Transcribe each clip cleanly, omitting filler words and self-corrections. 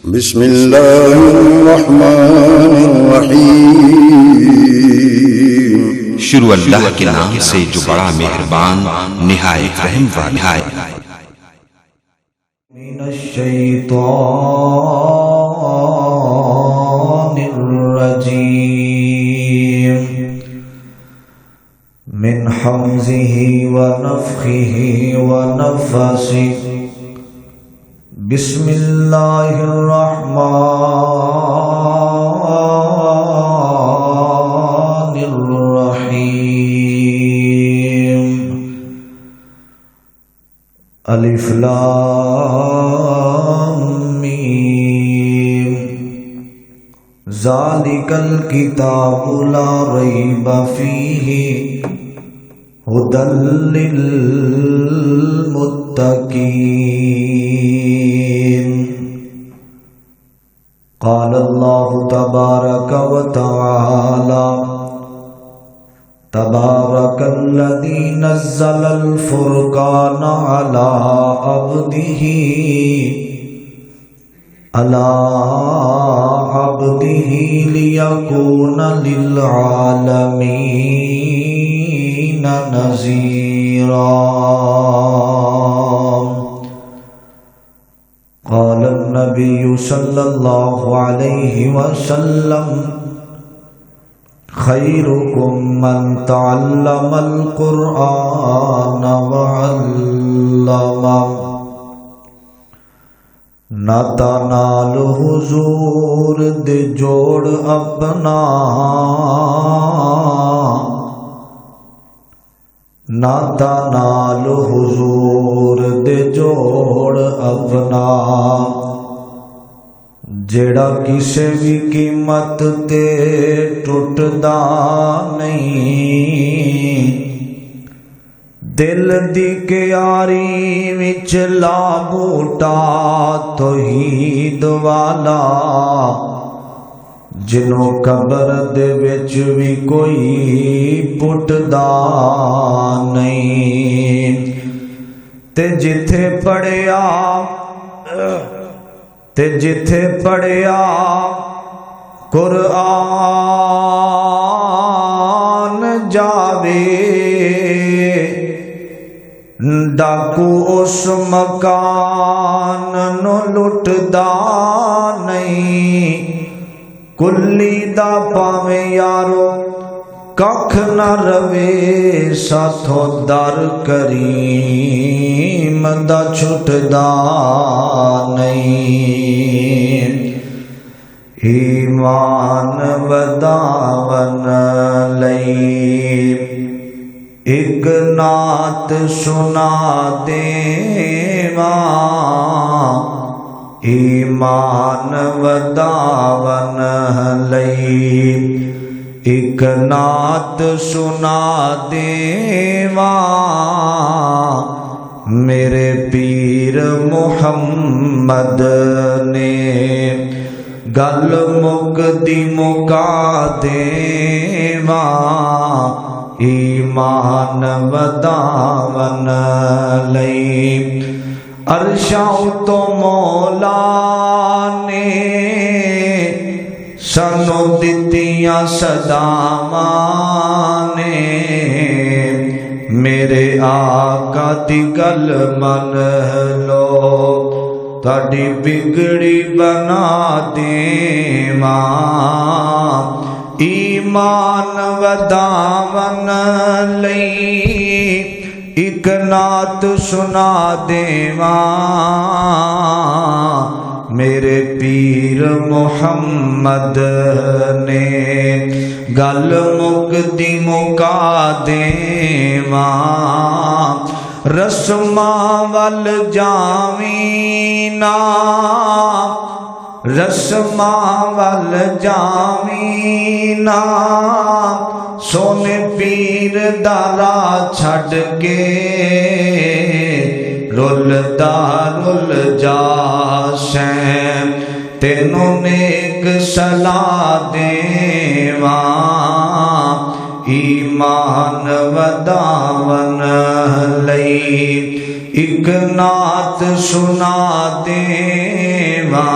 بسم اللہ الرحمن الرحیم۔ شروع اللہ کے نام سے جو بڑا مہربان نہایت رحم والا ہے۔ من الشیطان الرجیم من حمزه ونفخه ونفثه بسم اللہ الرحمن الرحیم۔ الف لام میم ذالک الکتاب لا ریب فیہ ھدی للمتقین۔ قال اللہ تبارک و تعالی تبارک الذی نزل الفرقان علی عبدہ لیکون للعالمین نذیرا۔ قال النبی صلی اللہ علیہ وسلم خیرکم من تعلم القرآن وعلمہ۔ نہ تنال حضور دے جوڑ اپنا، نہ تنال حضور دے جوڑ اپنا، جیڑا کسے بھی قیمت تے ٹوٹدا نہیں، دل دی کیاری وچ لا بوٹا توحید والا، جنوں قبر دے وچ بھی کوئی پٹدا نہیں۔ تے جتھے پڑھیا قرآن جاوے، ڈاکو اس مکان نو لٹدا نہیں، کلی دا پاویں یارو ککھ نہ روے، ساتھوں در کریم دا چھٹدا نہیں۔ ایمان وداون لئی ایک نعت سنا دیواں، ایمان وداون لئی ایک نعت سنا دیواں، میرے پیر محمد نے گل مکدی مکا دیواں، ایمان وداون لئی عرشاں تو مولا نے سانو دتیاں صداواں نے، میرے آقا دی گل من لو تہاڈی بگڑی بنا دیواں، ایمان وداون لئی ایک نعت سنا دیواں، میرے پیر محمد نے گل مکدی مکا دیواں، رسماں ول جاویں نا، رسماں ول جاویں نا، سونے پیر دا راہ چھڈ کے، رلدا رل جا شیم تینوں نیک صلاح دیواں، ایمان وداون لئی ایک نعت سنا دیواں،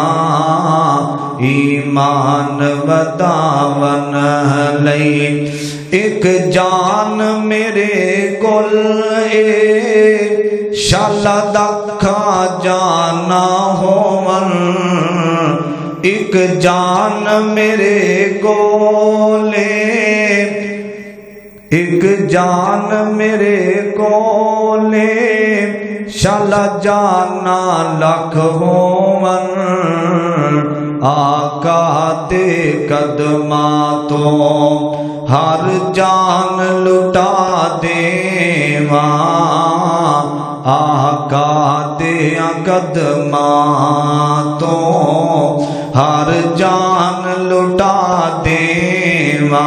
ایمان وداون لئی ایک جان میرے کول اے شالا دکھا جانا ہوون ایک جان میرے کول ایک جان میرے کول شالا جانا لکھ ہوون آقا دے قدماں تو ہر جان لٹا دیواں آقا دے قدماں تو ہر جان لٹا دیواں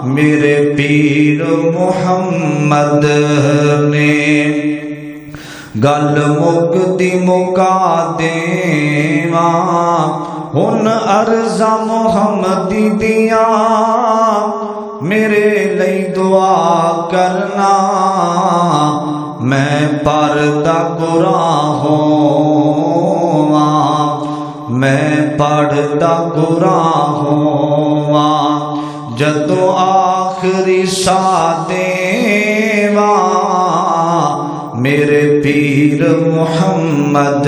میرے پیر محمد نے گل مکدی مکا دیواں ہن عرضاں محمدی دیاں میرے لئی دعا کرنا میں پڑھدا قرآن ہوواں میں پڑھدا قرآن ہوواں جدوں آخری سا دیواں میرے پیر محمد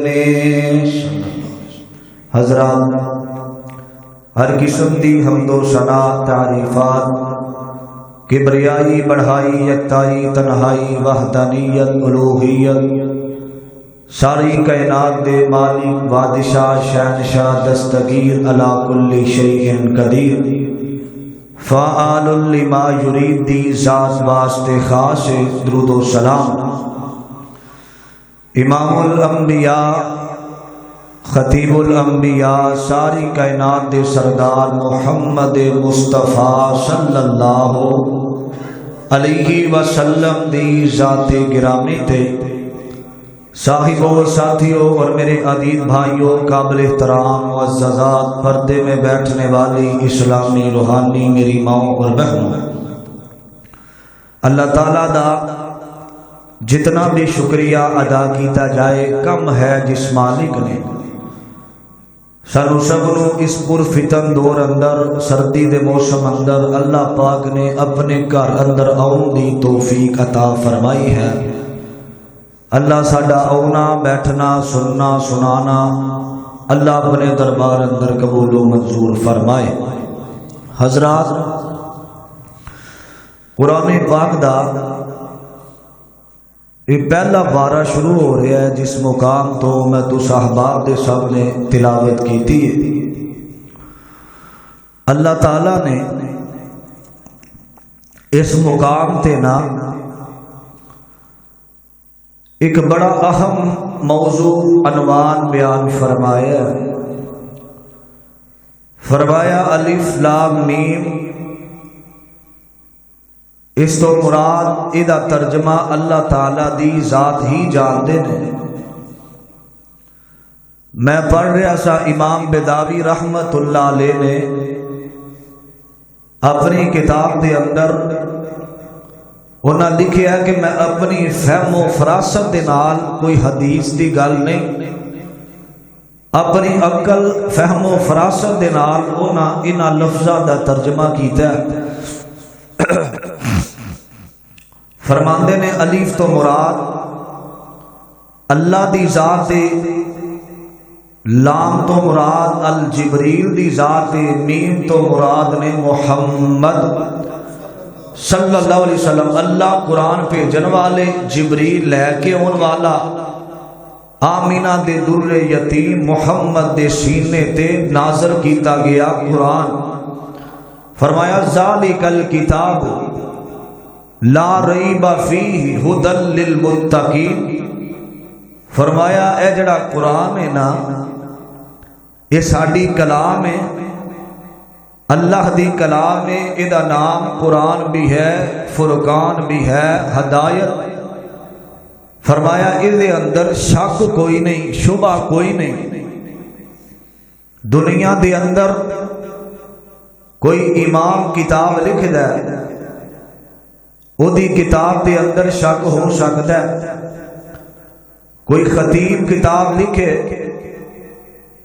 نے حضرات ہر قسم دی حمد و ثنا تعریفات کبریائی بڑھائی یکتائی تنہائی وحدانیت الوہیت ساری کائنات دے مالک بادشاہ شہنشاہ دستگیر علی کل شیء قدیر فعال لما یرید دی ذات واسطے خاص درود و سلام امام الانبیاء خطیب الانبیاء ساری کائنات دے سردار محمد مصطفیٰ صلی اللہ علیہ وسلم دی ذات گرامی تے صاحبوں ساتھیوں اور میرے عزیز بھائیوں قابل احترام معززات پردے میں بیٹھنے والی اسلامی روحانی میری ماؤں اور بہنوں اللہ تعالیٰ دا جتنا بھی شکریہ ادا کیتا جائے کم ہے جس مالک نے سانو سب نو اس پرفتن دور اندر سردی دے موسم اندر اللہ پاک نے اپنے گھر اندر آؤن دی توفیق عطا فرمائی ہے اللہ ساڈا آنا بیٹھنا سننا سنانا اللہ اپنے دربار اندر قبول و منظور فرمائے حضرات قرآن پاک دا یہ پہلا بارہ شروع ہو رہا ہے جس مقام تو میں تو صحباب دے سب نے تلاوت کی تھی اللہ تعالیٰ نے اس مقام تے نا ایک بڑا اہم موضوع عنوان بیان فرمایا الف لام میم اس تو مراد ادا ترجمہ اللہ تعالی دی ذات ہی جانتے ہیں میں پڑھ رہا سا امام بیداوی رحمت اللہ علیہ نے اپنی کتاب دے اندر انہاں لکھیا ہے کہ میں اپنی فہم و فراست دے نال کوئی حدیث دی گل نہیں اپنی عقل فہم و فراست دے نال انہاں لفظاں دا ترجمہ کیتا ہے فرماندے نے الف تو مراد اللہ دی ذات ہے لام تو مراد الجبریل دی ذات ہے میم تو مراد نے محمد صلی اللہ علیہ وسلم اللہ قرآن بھیجن والے جبریل لے کے اون والا آمینہ دے در یتیم محمد دے سینے تے نازل کیتا گیا قرآن فرمایا ذالک الکتاب لا ریب فیہ ھدی للمتقین فرمایا اے جڑا قرآن ہے نا یہ ساڈی کلام ہے اللہ دی کلام ہے ادا نام قرآن بھی ہے فرقان بھی ہے ہدایت فرمایا اس دے اندر شک کوئی نہیں شبہ کوئی نہیں دنیا دے اندر کوئی امام کتاب لکھ دے او دی کتاب دے اندر شک ہو سکتا ہے کوئی خطیب کتاب لکھے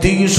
30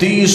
30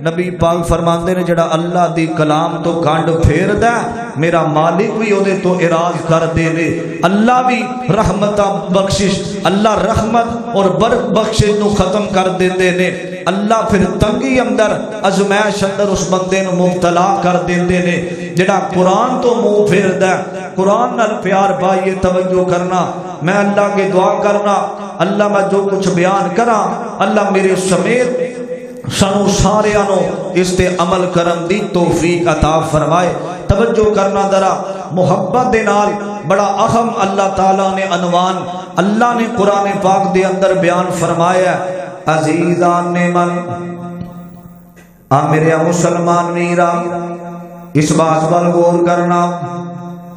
نبی پاک فرماندے نے جڑا اللہ دی کلام تو کانڈ پھیردا میرا مالک بھی اودے تو اراض کر دے نے اللہ بھی رحمت بخشش اللہ رحمت اور بخشش نو ختم کر دیندے نے اللہ پھر تنگی اندر ازمائش اندر اس بندے نو مبتلا کر دیندے نے جڑا قرآن تو منہ پھیردا قرآن نال پیار پائیے توجہ کرنا میں اللہ کے دعا کرنا اللہ میں جو کچھ بیان کراں اللہ میرے سمیت سانو سارے آنو اس تے عمل کرن دی توفیق عطا فرمائے توجہ کرنا ذرا محبت دے نال بڑا اہم اللہ تعالیٰ نے عنوان اللہ نے قرآن پاک دے اندر بیان فرمایا ہے عزیزان نے من میرے مسلمان میرا اس بات پر غور کرنا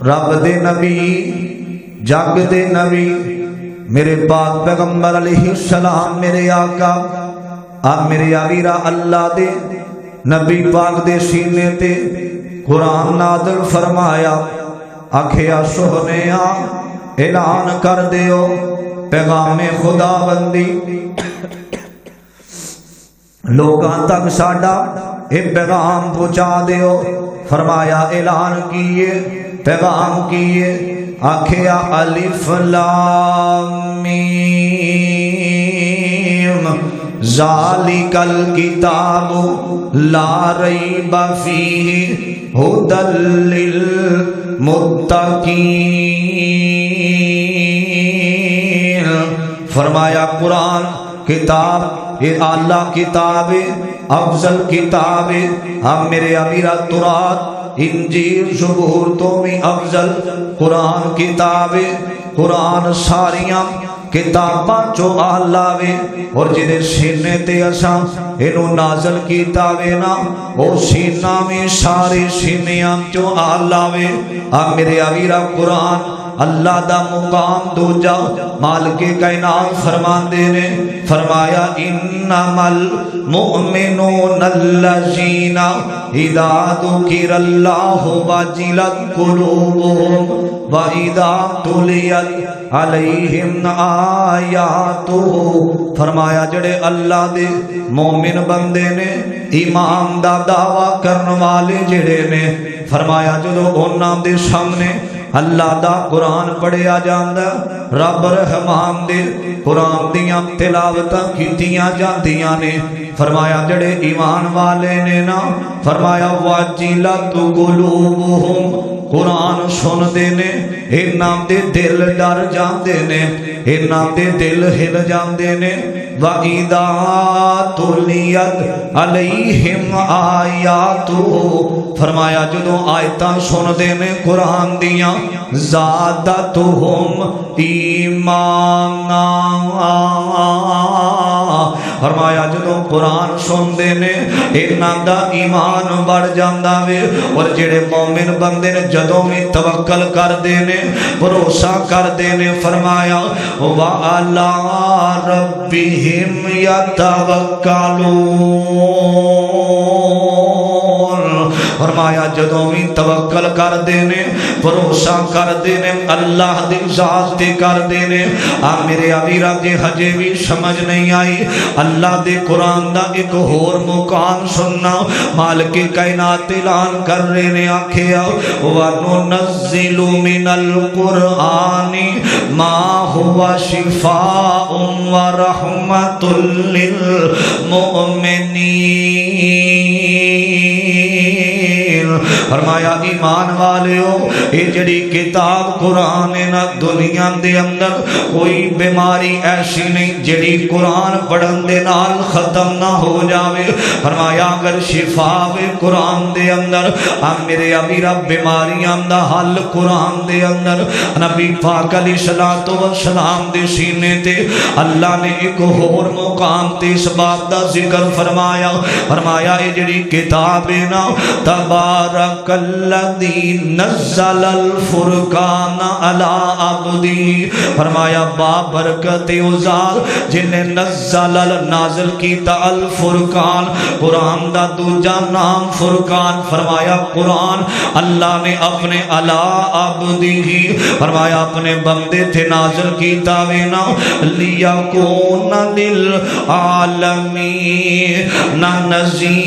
رب دے نبی جگ دے نبی میرے پاک پیغمبر علیہ السلام میرے آقا میرے آویرا اللہ دے نبی پاک دے سینے تے قرآن نازل فرمایا آکھیا سہنیا اعلان کر دیو پیغام خدا بندی لوگاں تک ساڈا اے پیغام پہنچا دیو فرمایا اعلان کیے پیغام کیے آکھیا الف لام میم ذالک الکتاب لا ریب فیہ ھدی للمتقین فرمایا قرآن کتاب یہ اعلیٰ کتاب افضل کتاب ہم میرے امیرہ تورات انجیل زبور تو بھی افضل قرآن کتاب قرآن ساریاں کتاباں چو آلہ وے اور جدے سینے تے اساں انہوں نازل کیتا وے نا وہ سینہ میں سارے سینیاں چو آلہ وے اب میرے آویرہ قرآن اللہ دا مقام دو جا مالک کائنات فرمان دینے فرمایا انما المؤمنون الذین اذا ذکر اللہ وجلت قلوبهم وَإِذَا تُلِيَتْ عَلَيْهِمْ آیاتُهُ فرمایا جڑے اللہ دے مومن بندے نے ایمان دا دعویٰ کرن والے جڑے نے فرمایا جدو انہاں دے سامنے اللہ دا قرآن پڑھیا جاندا رب رحمان دے قرآن دیاں تلاوتاں کیتیاں جاندیاں نے فرمایا جڑے ایمان والے نے نا فرمایا وَجِلَتْ قُلُوبُهُمْ قرآن سن دے نے انہاں دے دل ڈر جاندے نے انہاں دے دل ہل جاندے نے وَإِذَا تُلِيَتْ عَلَيْهِمْ آیاتُهُ فرمایا جدوں آیتاں سن دے نے قرآن دیاں زادتہم ایمانا فرمایا جدوں قرآن سن دے نے انہاں دا ایمان بڑھ جاندا وے اور جڑے مومن بندے نے جدوں بھی توکل کر دے نے بھروسہ کر دے نے فرمایا وَعَلَىٰ رَبِّهِمْ يَتَوَكَّلُونَ فرمایا جدوں بھی توکل کر دے نے بھروسہ کر دے نے اللہ دی ذات تے کر دے نے میرے آویرہ دے ہجے بھی سمجھ نہیں آئی اللہ دے قرآن دا ایک اور مقام سننا مالک کائنات اعلان کر رہے نے آکھیا وَنُنَزِّلُ مِنَ الْقُرْآنِ مَا هُوَ شِفَاءٌ وَرَحْمَةٌ لِلْمُؤْمِنِينَ فرمایا ایمان والیو یہ جڑی کتاب قرآن نا دنیا دے اندر کوئی بیماری ایسی نہیں جڑی قرآن پڑھن دے نال ختم نہ ہو جاوے فرمایا اگر شفا وے قرآن دے اندر میرے امیرہ بیماریاں دا حل قرآن دے اندر نبی پاک علیہ السلام دے سینے تے اللہ نے ایک اور مقام تے اس بات دا ذکر فرمایا فرمایا یہ جڑی کتاب نا تبارک تبارکالذی نزل الفرقان علی عبدی، فرمایا بابرکت او ذات جن نے نزل نازل کیتا الفرقان، قرآن دا دوجا نام فرقان، فرمایا قرآن اللہ نے اپنے علی عبدی، فرمایا اپنے بندے تھے نازل کیتا وینا، لیکون للعالمین نذیرا،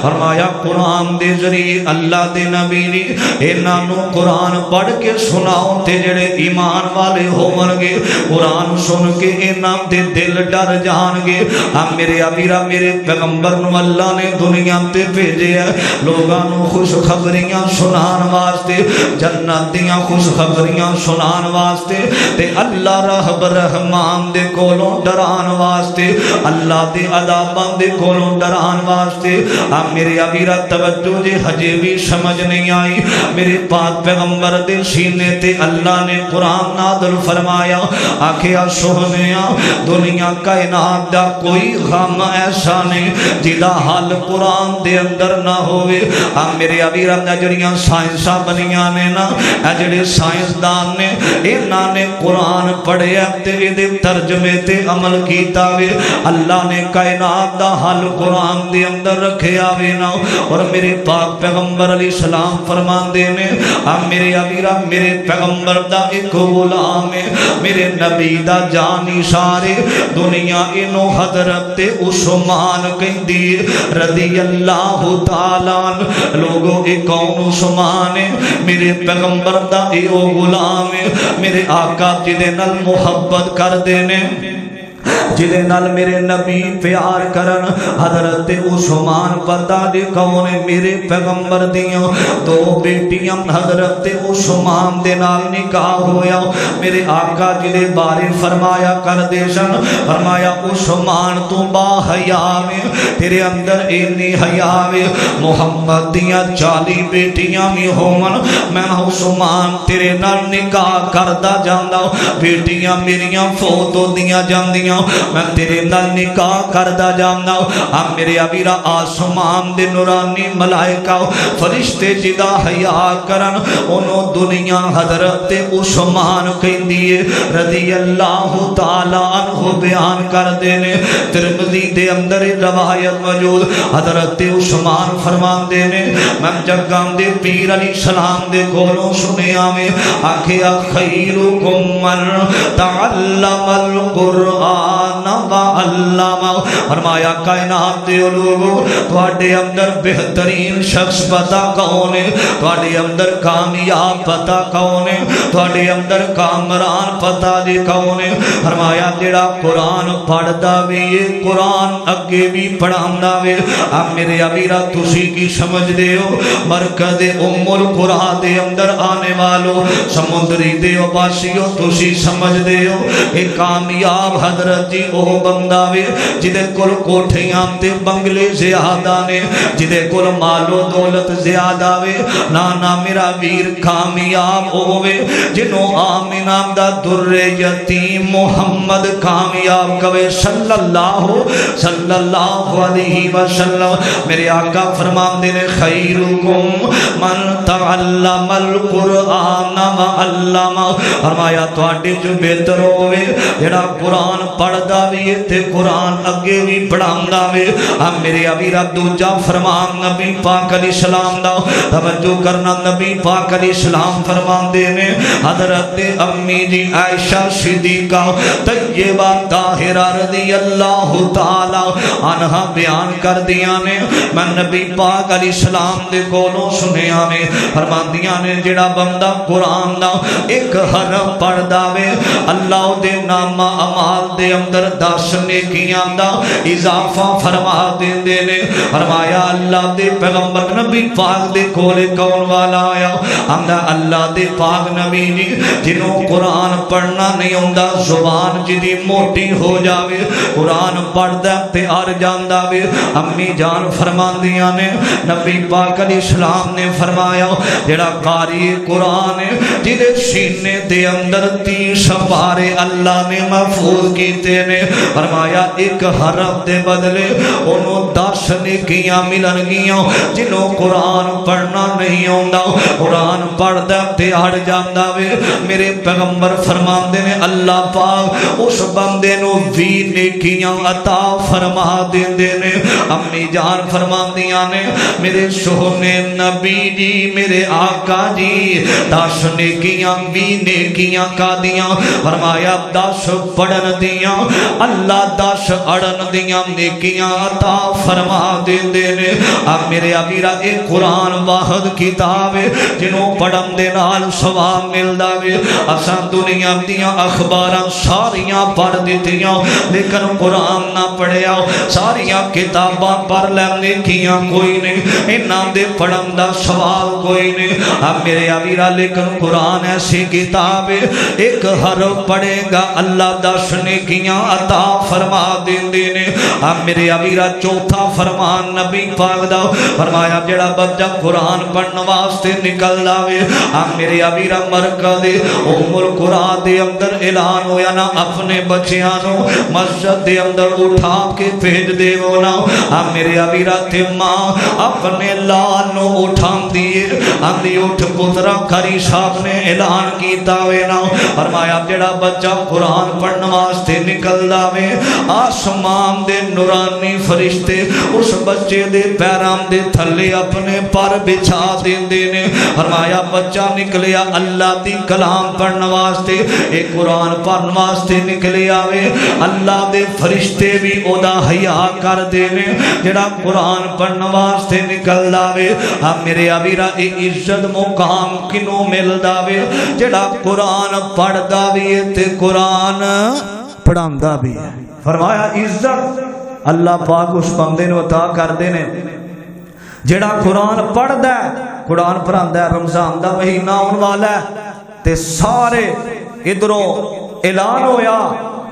فرمایا قرآن دے ذریعے اللہ دے نبی نے انہاں نو قرآن پڑھ کے سناؤ تے جڑے ایمان والے ہون گے قرآن سن کے انہاں دے دل ڈر جان گے۔ ہم میرے امیرا میرے پیغمبر نو اللہ نے دنیا تے بھیجے ہے لوگاں نو خوشخبریاں سنان واسطے، جنت دیاں خوشخبریاں سنان واسطے تے اللہ رب رحمان دے کولوں ڈران واسطے، اللہ دے عذاباں دے کولوں ڈران واسطے۔ ہم میرے امیرا توجہ جے ہجے بھی سمجھ نہیں آئی، میرے پاک پیغمبر دے سینے تے اللہ نے قرآن نازل فرمایا، آکھیا سونیا دنیا کائنات دا کوئی غم ایسا نہیں جدا حال قرآن دے اندر نہ ہوئے۔ ہم میرے امیرا جڑیاں سائنساں بنیاں نے نا، جڑے سائنسدان نے انہاں نے قرآن پڑھیا تے دے ترجمے تے عمل کیتا وے، اللہ نے کائنات دا حل قرآن دے اندر رکھیا وے نا۔ اور میرے پاک پیغمبر علیہ السلام فرماندے نے ہم میرے امیرا میرے پیغمبر دا ایک غلام ہے، میرے نبی دا جانی سارے دنیا انو حضرت عثمان کہندی رضی اللہ تعالیٰ لوگوں ایک کون عثمان ہے، میرے پیغمبر دا ایک غلام ہے، میرے آقا جدے نال محبت کر دینے جدے نال میرے نبی پیار کرن، حضرت عثمان پتہ دے کون میرے پیغمبر دیاں دو بیٹیاں حضرت عثمان دے نال نکاح ہویا، میرے آقا جدے بارے فرمایا کر دے سن، فرمایا عثمان تو با حیا میں تیرے اندر اینی حیا میں محمد دیاں 40 بیٹیاں بھی ہون میں عثمان تیرے نال نکاح کردا جاندا، بیٹیاں میریاں فوت ہوندیاں جاندیاں میں تیرے نال نکاح کردہ جامنا۔ ہم میرے ابیرا آسمان دے نورانی ملائکہ فرشتے جدا حیا کرن انہوں دنیا حضرت عثمان کہندیے رضی اللہ تعالیٰ عنہ بیان کر دینے۔ ترمذی دے اندر روایت موجود حضرت عثمان فرمان دینے میں جگام دے پیر علیہ السلام دے کولوں سنے آمیں آکھیا خیرکم من تعلم القرآن وعلمہ، فرمایا کائنات دے لوگوں تواڈے اندر بہترین شخص پتا کون ہے، تواڈے اندر کامیاب پتا کون ہے، تواڈے اندر کامران پتا دے کون ہے، فرمایا جڑا قرآن پڑھدا وے قرآن اگے بھی پڑھاندا وے۔ اب میرے امیرا تسی کی سمجھ دے ہو مرکز ام القرآن دے اندر آنے والو سمندری دے وباسیو تسی سمجھ دے ہو ایک کامیاب حضرت جی او بندہ وے جدے کل کوٹھیاں تے بنگلے زیادہ نے، جدے کل مال و دولت زیادہ وے، نانا میرا ویر کامیاب ہووے جنوں آمینہ دا در یتیم محمد کامیاب کوے صلی اللہ علیہ وسلم۔ میرے آقا فرمان دینے خیرکم من تعلم القرآن وعلمہ، فرمایا تواڈے جو بہتر ہوئے جڑا قرآن پڑھدا وی تے قرآن اگے بھی پڑھاندا وے۔ ہم میرے ابیر دوجا فرمان نبی پاک علیہ السلام دا توجہ کرنا، نبی پاک علیہ السلام فرمان دینے حضرت امی جی عائشہ صدیقہ طیبہ طاہرہ رضی اللہ تعالی عنہا بیان کر دیا نے میں نبی پاک علیہ السلام دے کولوں سنیا نے فرمان دیا نے جڑا بندہ قرآن دا ایک حرف پڑھ داوے اللہ دے نام اعمال دے اندر 10 نیکیاں دا اضافہ فرما دے نے۔ فرمایا اللہ دے پیغمبر نبی پاک دے کولے کون والا آیا ہمدا اللہ دے پاک نبی جی جنہوں قرآن پڑھنا نہیں ہوندا زبان جدی موٹی ہو جاوے قرآن پڑھ دے تے آر جاندہ وے۔ امی جان فرمان دیا نے نبی پاک علیہ السلام نے فرمایا جڑا قاری قرآن ہے جدے سینے دے اندر 30 پارے اللہ نے محفوظ کیتے نے فرمایا ایک حرف دے بدلے انہوں 10 نیکیاں ملن گیاں جنہوں قرآن پڑھنا نہیں ہوندا قرآن پڑھدا تے ہٹ جاندا وے میرے پیغمبر فرماندے نے اللہ پاک اس بندے نو 20 نیکیاں عطا فرما دیندے نے امی جان فرماندیاں نے میرے سونے نبی جی میرے آقا جی 10 نیکیاں 20 نیکیاں کا دیاں فرمایا 10 پڑھن دیاں اللہ 10 اڑن دیاں نیکیاں عطا فرما دیندے نے اب میرے ابیرا ایک قرآن واحد کتاب ہے جنہوں پڑھن دے نال ثواب ملدا وے اساں دنیا دیاں اخباراں ساریاں پڑھ دتیاں لیکن قرآن نہ پڑھیا ساریاں کتاباں پڑھ لیندے کیاں کوئی نہیں انہاں دے پڑھن دا ثواب کوئی نہیں اب میرے ابیرا لیکن قرآن ایسی کتاب ہے ایک حرف پڑھے گا اللہ 10 نیکیاں عطا فرما دیندے نے اب میرے ابیرا چوتھا فرمان نبی پاک دا فرمایا جڑا بچہ قرآن پڑھن واسطے نکل آوے اب میرے ابیرا مرکز ام القرآن دے اندر اعلان ہویا نا اپنے بچیاں نو مسجد دے اندر اٹھا کے بھیج دے وہ نا اب میرے ابیرا تے ماں اپنے لال نو اٹھان دیے اندھی اٹھ پترا کری صاحب نے اعلان کیتا وے نا فرمایا جڑا بچہ قرآن پڑھن واسطے نکل آوے آسمان دے نورانی فرشتے اس بچے دے پیرام دے تھلے اپنے پر بچھا دیندے نے فرمایا بچہ نکلیا اللہ دی کلام پڑھن واسطے ایک قرآن پڑھن واسطے نکلے آوے اللہ دے فرشتے بھی اودا حیا کر دے نے جڑا قرآن پڑھن واسطے نکل آوے اب میرے ابیرا اے عزت مقام کنوں مل داوے جڑا قرآن پڑھ داوے تے قرآن پڑھان دا بھی ہے فرمایا عزت اللہ پاک اس بندے نو عطا کر دینے جڑا قرآن پڑھ دا ہے قرآن پڑھان دا رمضان دا مہینہ آن والا ہے تے سارے ادھروں اعلان ہویا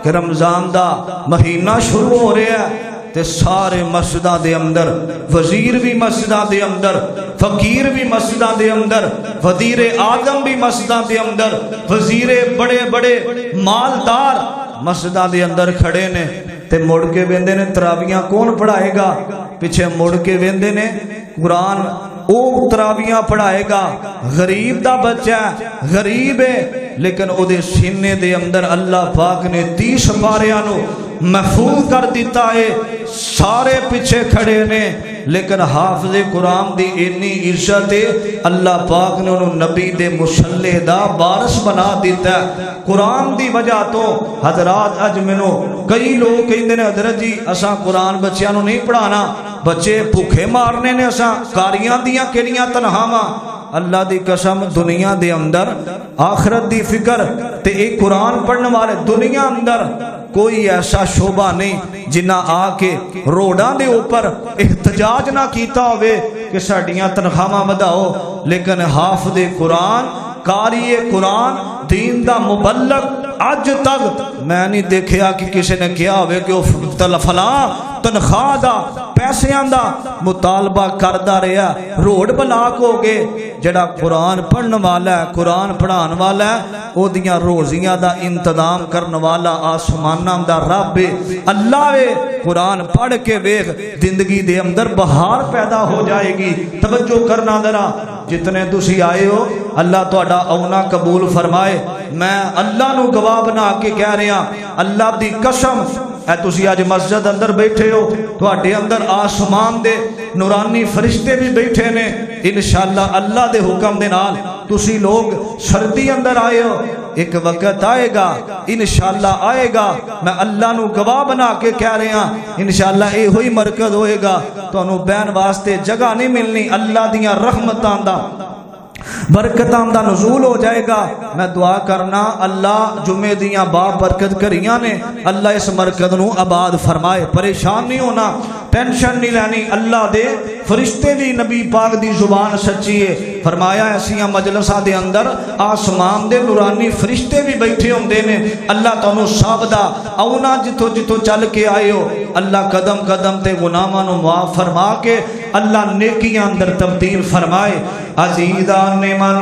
کہ رمضان دا مہینہ شروع ہو رہا ہے تے سارے مسجدہ دے اندر وزیر بھی مسجدہ دے اندر فقیر بھی مسجدہ دے اندر وزیر اعظم بھی مسجدہ دے اندر وزیر بڑے بڑے مالدار مسجدہ دے اندر کھڑے نے تے مڑ کے ویندے نے تراویاں کون پڑھائے گا پیچھے مڑ کے ویندے نے قرآن او تراویاں پڑھائے گا غریب دا بچہ ہے غریب ہے لیکن او دے سینے دے اندر اللہ پاک نے 30 پاریاں نو محفوظ کر دیتا ہے سارے پیچھے کھڑے نے لیکن حافظ قرآن دی اتنی عزت ہے اللہ پاک نے انہوں نبی دے مسلح دا بارش بنا دیتا ہے قرآن دی وجہ تو حضرات اج منو کئی لوگ کہندے نے حضرت جی اساں قرآن بچیاں نو نہیں پڑھانا بچے بھوکے مارنے نے اساں کاریاں دیاں کیڑیاں تنہاواں اللہ دی قسم دنیا دے اندر آخرت دی فکر تے ایک قرآن پڑھنے والے دنیا اندر کوئی ایسا شعبہ نہیں جنہ آ کے روڈاں دے اوپر احتجاج نہ کیتا ہوئے کہ ساڈیاں تنخواہاں وداؤ لیکن حافظ قرآن قاری قرآن دین دا مبلغ آج تک میں نہیں دیکھیا کہ کسی نے کیا ہوئے کہ وہ فلاں تنخواہ دا پیسیاں دا مطالبہ کردہ رہا روڈ بلاک ہو گئے جڑا قرآن پڑھن والا ہے قرآن پڑھان والا ہے او دیاں روزیاں دا انتظام کرن والا آسماناں دا رب اللہ وے قرآن پڑھ کے ویکھ زندگی دے اندر بہار پیدا ہو جائے گی توجہ کرنا ذرا جتنے تسی آئے ہو اللہ تہاڈا اونا قبول فرمائے میں اللہ نو گواہ بنا کے کہہ رہا اللہ دی قسم اے تسی آج مسجد اندر بیٹھے ہو تہاڈے اندر آسمان دے نورانی فرشتے بھی بیٹھے نے انشاءاللہ اللہ دے حکم دے نال تسی لوگ سردی اندر آئے ہو ایک وقت آئے گا انشاءاللہ آئے گا میں اللہ نو گواہ بنا کے کہہ رہا انشاءاللہ اے ہوئی مرکز ہوئے گا تو انہوں بین واسطے جگہ نہیں ملنی اللہ دیاں رحمتاں دا برکتاں دا نزول ہو جائے گا میں دعا کرنا اللہ جمعے دیاں با برکت کریاں نے اللہ اس مرکز نو آباد فرمائے پریشان نہیں ہونا ٹینشن نہیں لینی اللہ دے فرشتے بھی نبی پاک دی زبان سچی ہے فرمایا ایسیاں مجلساں دے اندر آسمان دے نورانی فرشتے بھی بیٹھے ہوندے نے اللہ تانوں سب دا اونا جتھوں جتھوں چل کے آئے ہو اللہ قدم قدم تے گناہاں نو معاف فرما کے اللہ نیکیاں اندر تبدیل فرمائے عزیزان من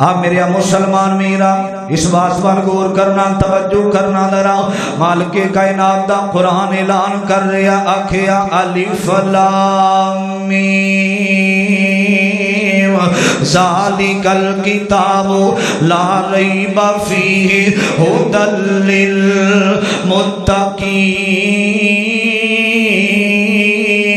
آپ میرے مسلمان میرا اس بات پر غور کرنا توجہ کرنا ذرا مالک کائنات دا قرآن اعلان کر رہا آکھیا الف لام میم ذالک الکتاب لا ریب فیہ ھدی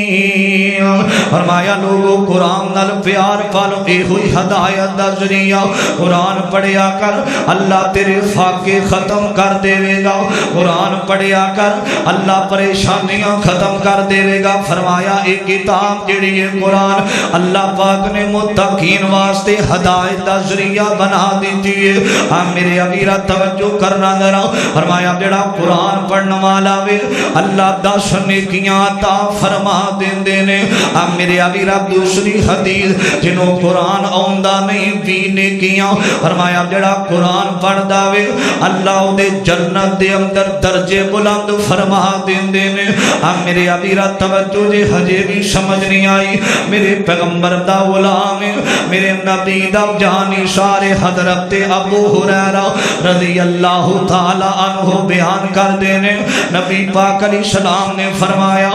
للمتقین فرمایا لوگو قرآن نال پیار پالو اے ہوئی ہدایت دا ذریعہ قرآن پڑھیا کر اللہ تیرے فاقے ختم کر دے گا قرآن پڑھیا کر اللہ پریشانیاں ختم کر دے گا فرمایا ایک کتاب جڑی ہے قرآن اللہ پاک نے متقین واسطے ہدایت دا ذریعہ بنا دیتی ہے میرے امیرہ توجہ کرنا ذرا فرمایا جڑا قرآن پڑھنے والا وے اللہ 10 نیکیاں عطا فرما دیندے نے میرے امیرہ دوسری حدیث جنہوں قرآن آؤندہ نہیں بھی نیکیاں فرمایا جڑا قرآن پڑھدا وے اللہ دے جنت دے اندر درجے بلند فرما دیندے نے میرے امیرہ توجہ جے ہجے بھی سمجھ نہیں آئی میرے پیغمبر دا غلام میرے نبی دا جانی سارے حضرت ابو ہریرہ رضی اللہ تعالی عنہ بیان کر دینے نبی پاک علیہ السلام نے فرمایا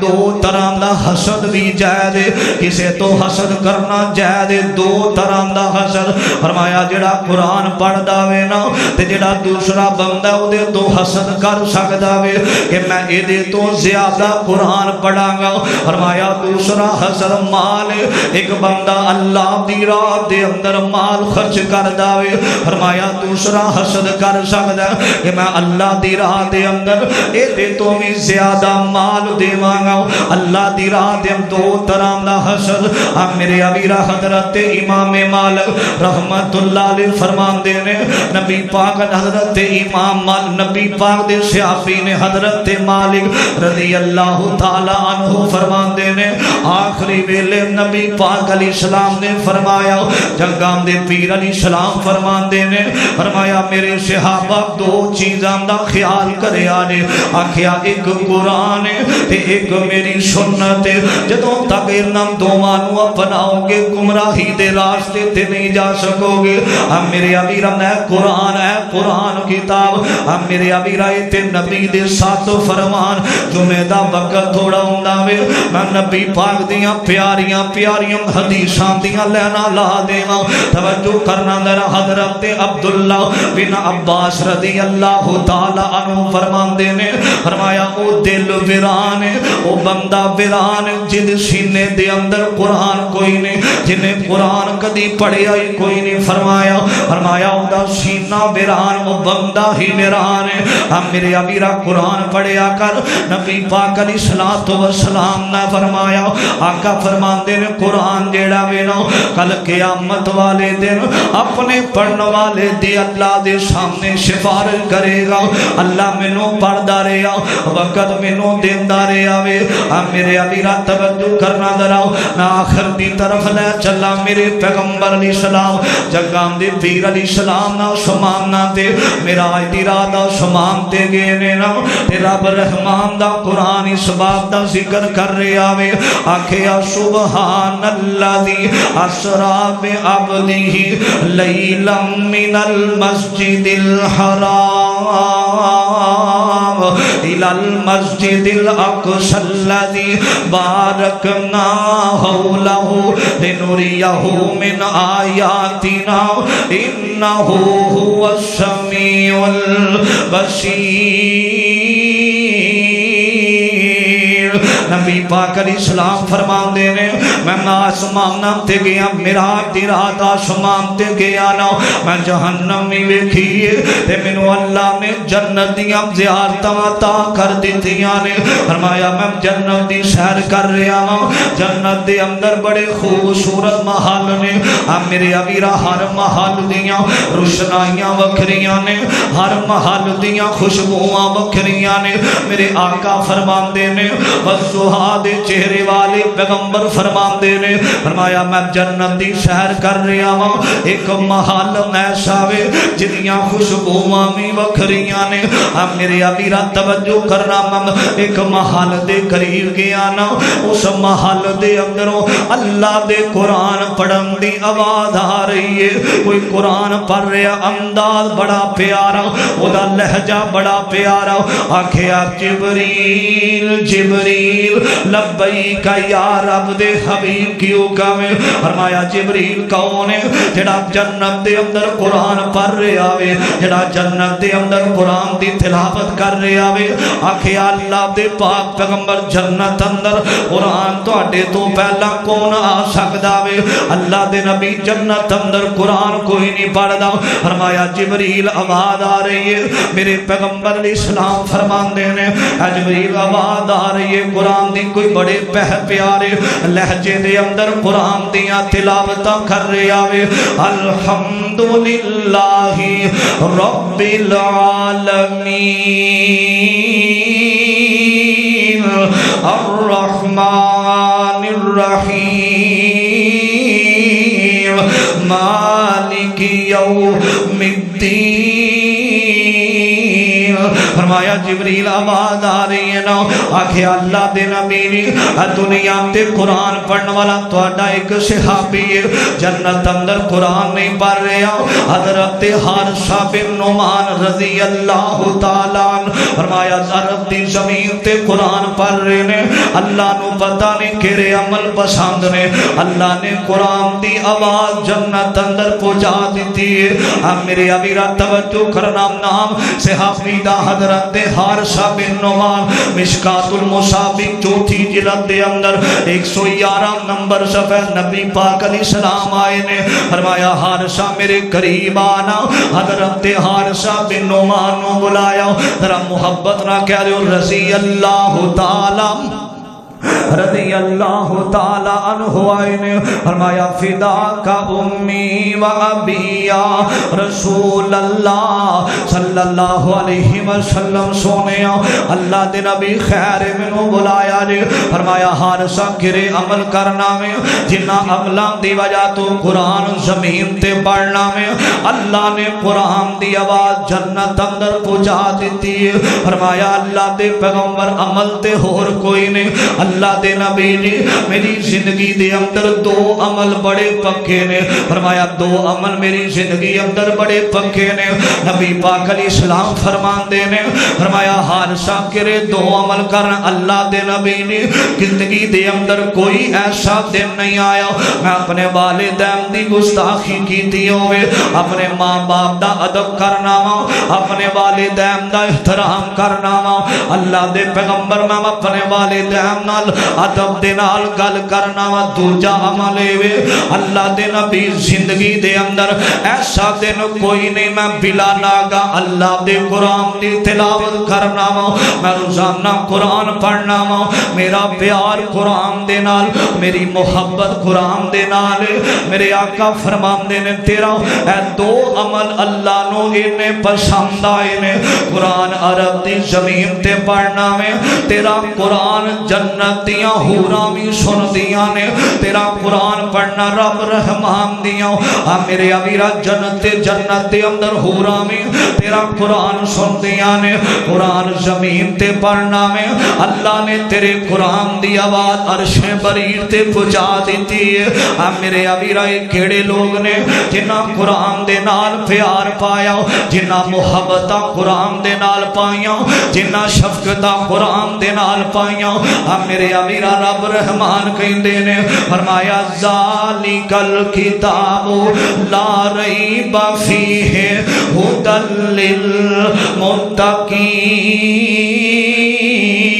2 طرح دا حسد بھی جائز ہے کسے تو حسد کرنا جائز ہے 2 طرح دا حسد فرمایا جڑا قرآن پڑھ داوے نا تے جڑا دوسرا بندہ او دے تو حسد کر سکدا وے کہ میں اے دے تو زیادہ قرآن پڑھاں گا فرمایا دوسرا حسد مال ایک بندہ اللہ دی راہ دے اندر مال خرچ کر داوے فرمایا دوسرا حسد کر سکدا کہ میں اللہ دی راہ دے اندر اے دے تو بھی زیادہ مال دیواں گا اللہ دی راہ دے 2 طرح دا حسد میرے امیرہ حضرت امام مالک رحمت اللہ علیہ فرمان دینے نبی پاک حضرت امام مالک نبی پاک دے صحابی نے حضرت مالک رضی اللہ تعالی عنہ فرمان دینے آخری ویلے نبی پاک علیہ السلام نے فرمایا جنگام دے پیر علیہ السلام فرمان دینے فرمایا میرے صحابہ 2 چیزاں دا خیال کرے آنے آکھیا ایک قرآن تے ایک میری سنت جدوں تک انہاں دوواں نوں اپناؤ گے گمراہی دے راستے تے نہیں جا سکو گے میرے امیرہ نے قرآن کتاب میرے امیرہ تے نبی دے ساتھ فرمان جمعہ دا وقت تھوڑا ہوندا وے میں نبی پاک دیاں پیاریاں حدیثاں دیاں لینا لا دیواں توجہ کرنا ذرا حضرت عبداللہ بن عباس رضی اللہ تعالی عنہ فرمان دینے فرمایا او دل ویران او بندہ ویران جن سینے دے اندر قرآن کوئی نہیں جنہیں قرآن کدی پڑھیا ہی کوئی نہیں فرمایا او دا سینہ ویران او بندہ ہی ویران ہے میرے امیرہ قرآن پڑھیا کر نبی پاک علیہ السلام نے فرمایا آقا فرمان دے قرآن جیڑا وینا کل قیامت والے دن اپنے پڑھنے والے دی اللہ دے سامنے سفارش کرے گا اللہ مینوں پڑھدا رہیا وقت مینوں دیندا رہیا وے میرے امیرہ توجہ کرنا ذرا میں آخر دی طرف لے چلا میرے پیغمبر علیہ السلام جگام دے پیر علیہ السلام نا شمام نا تے میرا دی رات دا شمام تے گئے نے نا تے رب رحمان دا قرآن اس بات دا ذکر کر رہا وے آکھیا سبحان اللذی اسرا بعبدہ لیلا من المسجد الحرام الى المسجد الاقصى الذي باركنا حوله لنريه من آياتنا إنه هو السميع البصير نبی پاک علیہ السلام فرمان دینے میں آسمان تے گیا میراج دی رات آسمان تے گیا نا میں جہنم میں ویکھیے تے منو اللہ نے جنت دیاں زیارتاں عطا کر دتیاں نے فرمایا میں جنت دی سیر کر رہا ہوں جنت دے اندر بڑے خوبصورت محل نے میرے امیرہ ہر محل دیاں روشنائیاں وکھریاں نے ہر محل دیاں خوشبوواں وکھریاں نے میرے آقا فرمان دینے والضحیٰ دے چہرے والے پیغمبر فرماندے نے فرمایا میں جنت دی سیر کر رہا ہوں ایک محل ایسا وے جنیاں خوشبوواں بھی وکھریاں نے میرے امیرہ توجہ کرنا ایک محل دے قریب گیا نا اس محل دے اندروں اللہ دے قرآن پڑھن دی آواز آ رہی ہے کوئی قرآن پڑھ رہا انداز بڑا پیارا وہ دا لہجہ بڑا پیارا آکھیا جبریل جبریل لبیک یا رب دے حبیب کیوں کہویں فرمایا جبریل کون ہے جڑا جنت دے اندر قرآن پڑھ رہا وے جڑا جنت دے اندر قرآن دی تلاوت کر رہا وے آکھیا اللہ دے پاک پیغمبر جنت اندر قرآن تواڈے تو پہلا کون آ سکدا وے اللہ دے نبی جنت اندر قرآن کوئی نہیں پڑھدا فرمایا جبریل آواز آ رہی ہے میرے پیغمبر علیہ السلام فرماندے نے جبریل آواز آ رہی ہے قرآن دی کوئی بڑے پیارے لہجے دے اندر قرآن دیاں تلاوتاں کر رہا وے الحمدللہ رب العالمین الرحمن الرحیم مالک یوم الدین فرمایا جبریل آواز آ رہی ہے نا آکھے اللہ دے نبی دنیا تے قرآن پڑھنے والا تہاڈا ایک صحابی ہے جنت اندر قرآن نہیں پڑھ رہا حضرت حارثہ بن نعمان رضی اللہ تعالیٰ عنہ فرمایا عرب دی زمین تے قرآن پڑھ رہے نے اللہ نو پتہ نہیں کیڑے عمل پسند نے اللہ نے قرآن دی آواز جنت اندر پہنچا دیتی ہے میرے ابیرہ توجہ کرنا نام صحابی دا حضرت حارثہ بن نعمان مشکات المصابیح چوتھی جلد دے اندر 111 نمبر صفحہ نبی پاک علیہ السلام آئے نے فرمایا حارثہ میرے قریب آنا حضرت حارثہ بن نعمان نے بلایا ذرا محبت نہ کہہ رہے ہو رضی اللہ تعالی رضی اللہ تعالی عنہ آئے نے فرمایا فداک امی و ابی یا رسول اللہ صلی اللہ علیہ وسلم سونے اللہ دے نبی خیر منو بلایا جے فرمایا حارثہ کرے عمل کرنا میں جنہ عملوں دی وجہ تو قرآن زمین تے پڑھنا میں اللہ نے قرآن دی آواز جنت اندر پہنچا دیتی ہے فرمایا اللہ دے پیغمبر عمل تے ہور کوئی نہیں اللہ دے نبی جی میری زندگی دے اندر دو عمل بڑے پکے نے فرمایا دو عمل میری زندگی اندر بڑے پکے نے نبی پاک علیہ السلام فرمان دے نے فرمایا حارثہ کرے دو عمل کرنا اللہ دے نبی نے زندگی دے اندر کوئی ایسا دن نہیں آیا میں اپنے والدین دی گستاخی کیتی ہوئے اپنے ماں باپ دا ادب کرنا وا اپنے والدین دا احترام کرنا وا اللہ دے پیغمبر میں اپنے والدین نال ادب دے نال گل کرنا وا دوجا عمل وے اللہ دے نبی زندگی دے اندر ایسا دن کوئی نہیں میں بلا ناگا اللہ دے قرآن دی تلاوت کرنا وا میں روزانہ قرآن پڑھنا وا میرا پیار قرآن دے نال میری محبت قرآن دے نال میرے آقا فرماندے نے تیرا اے دو عمل اللہ نو اینے پسند آئے نے قرآن عرب دی زمین تے پڑھنا میں تیرا قرآن جنت دیاں حوراں بھی سن دیاں نے تیرا قرآن پڑھنا رب رحمان دیاں میرے ابیرہ جنت دے اندر حوراں بھی تیرا قرآن سن دیاں نے قرآن زمین تے پڑھنا میں اللہ نے تیرے قرآن دی آواز عرش بریر تے پہنچا دیتی ہے میرے ابیرہ کیڑے لوگ نے جنہ قرآن دے نال پیار پایا جنہ محبتہ قرآن دے نال پائیاں جنہ شفقتہ قرآن دے نال پائیاں میرے امیرہ رب رحمان کہندے نے فرمایا ذالک الکتاب لا ریب فیہ ھدی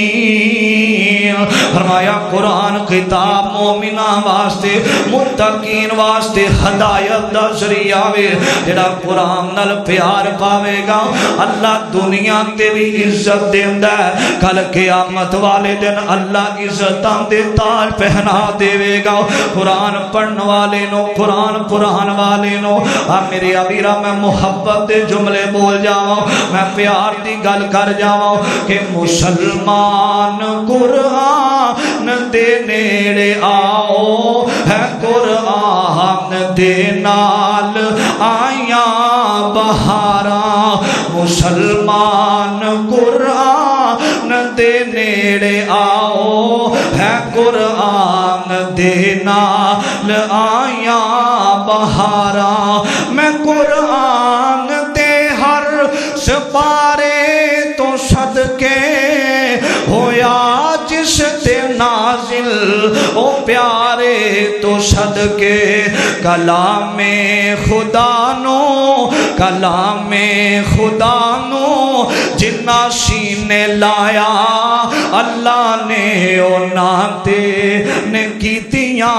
للمتقین فرمایا قرآن کتاب مومنہ واسطے متقین واسطے ہدایت دا ذریعہ وے جڑا قرآن نال پیار پاوے گا اللہ دنیا تے بھی عزت دیندا ہے کل قیامت والے دن اللہ عزتاں دے تاج پہنا دے گا قرآن پڑھن والے نو قرآن والے نو میرے ابیرہ میں محبت دے جملے بول جاواں میں پیار دی گل کر جاواں کہ مسلمان قرآن قرآن دے نیڑے آؤ ہے قرآن دے نال آیاں بہاراں مسلمان قرآن دے نیڑے آؤ ہے قرآن دے نال آیاں بہاراں میں قرآن دے ہر سپارے تو صدقے ہویا جس تے نازل او پیارے تو صدقے کلام خدا نو کلام خدا نو جنہ سینے لایا اللہ نے انہاں تے نے کیتیاں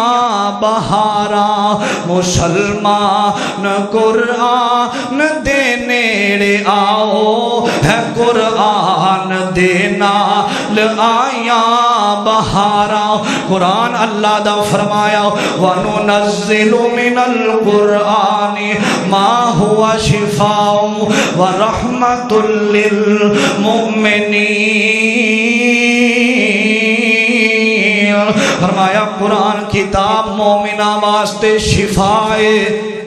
بہاراں مسلمان قرآن دے نیڑے آؤ ہے قرآن دے نال آیاں بہاراں قرآن اللہ دا فرمایا وَنُنَزِّلُ مِنَ الْقُرْآنِ مَا هُوَ شِفَاءٌ وَرَحْمَةٌ لِلْمُؤْمِنِينَ فرمایا قرآن کتاب مومنہ واسطے شفائے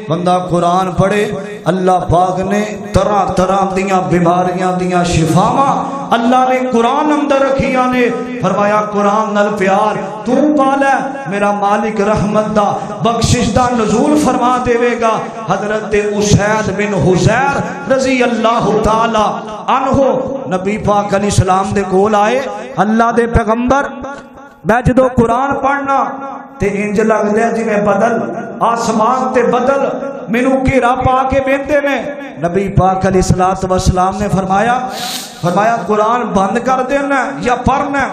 بندہ قرآن پڑھے اللہ پاک نے طرح طرح دیاں بیماریاں دیاں شفاواں اللہ نے قرآن اندر رکھیاں نے فرمایا قرآن نال پیار تو پالا میرا مالک رحمت دا بخشش دا نزول فرما دے گا حضرت اسید بن حزیر رضی اللہ تعالی عنہ نبی پاک علیہ السلام دے کول آئے اللہ دے پیغمبر میں جدو قرآن پڑھنا تے انج لگ دے جی میں بدل آسمان تے بدل مینو گھیرا پا کے بیندے نے نبی پاک علیہ السلام نے فرمایا قرآن بند کر دینا یا پڑھنا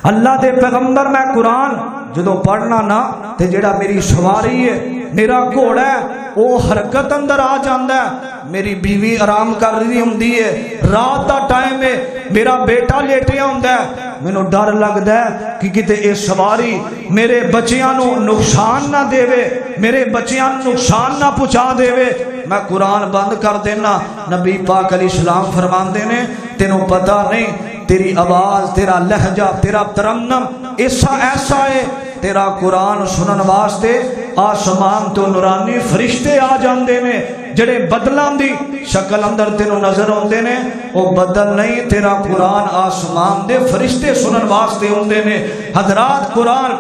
اللہ دے پیغمبر میں قرآن جدو پڑھنا نا تے جڑا میری سواری ہے میرا گھوڑا ہے وہ حرکت اندر آ جاندہ ہے میری بیوی آرام کر رہی ہوندی ہے رات دا ٹائم ہے میرا بیٹا لیٹیا ہوندہ ہے مینوں ڈر لگدا ہے کہ کتے اے سواری میرے بچیاں نو نقصان نہ دے وے میرے بچیاں نو نقصان نہ پہنچا دے وے میں قرآن بند کر دینا نبی پاک علیہ السلام فرماندے نے تینوں پتہ نہیں تیری آواز تیرا لہجہ تیرا ترنم ایسا ہے تیرا قرآن سنن واسطے آسمان تو نورانی فرشتے آ جاندے نے جڑے بدلاں دی شکل اندر تینوں نظر ہوندے نے وہ بدل نہیں تیرا قرآن آسمان دے فرشتے سنن واسطے ہوندے نے حضرات قرآن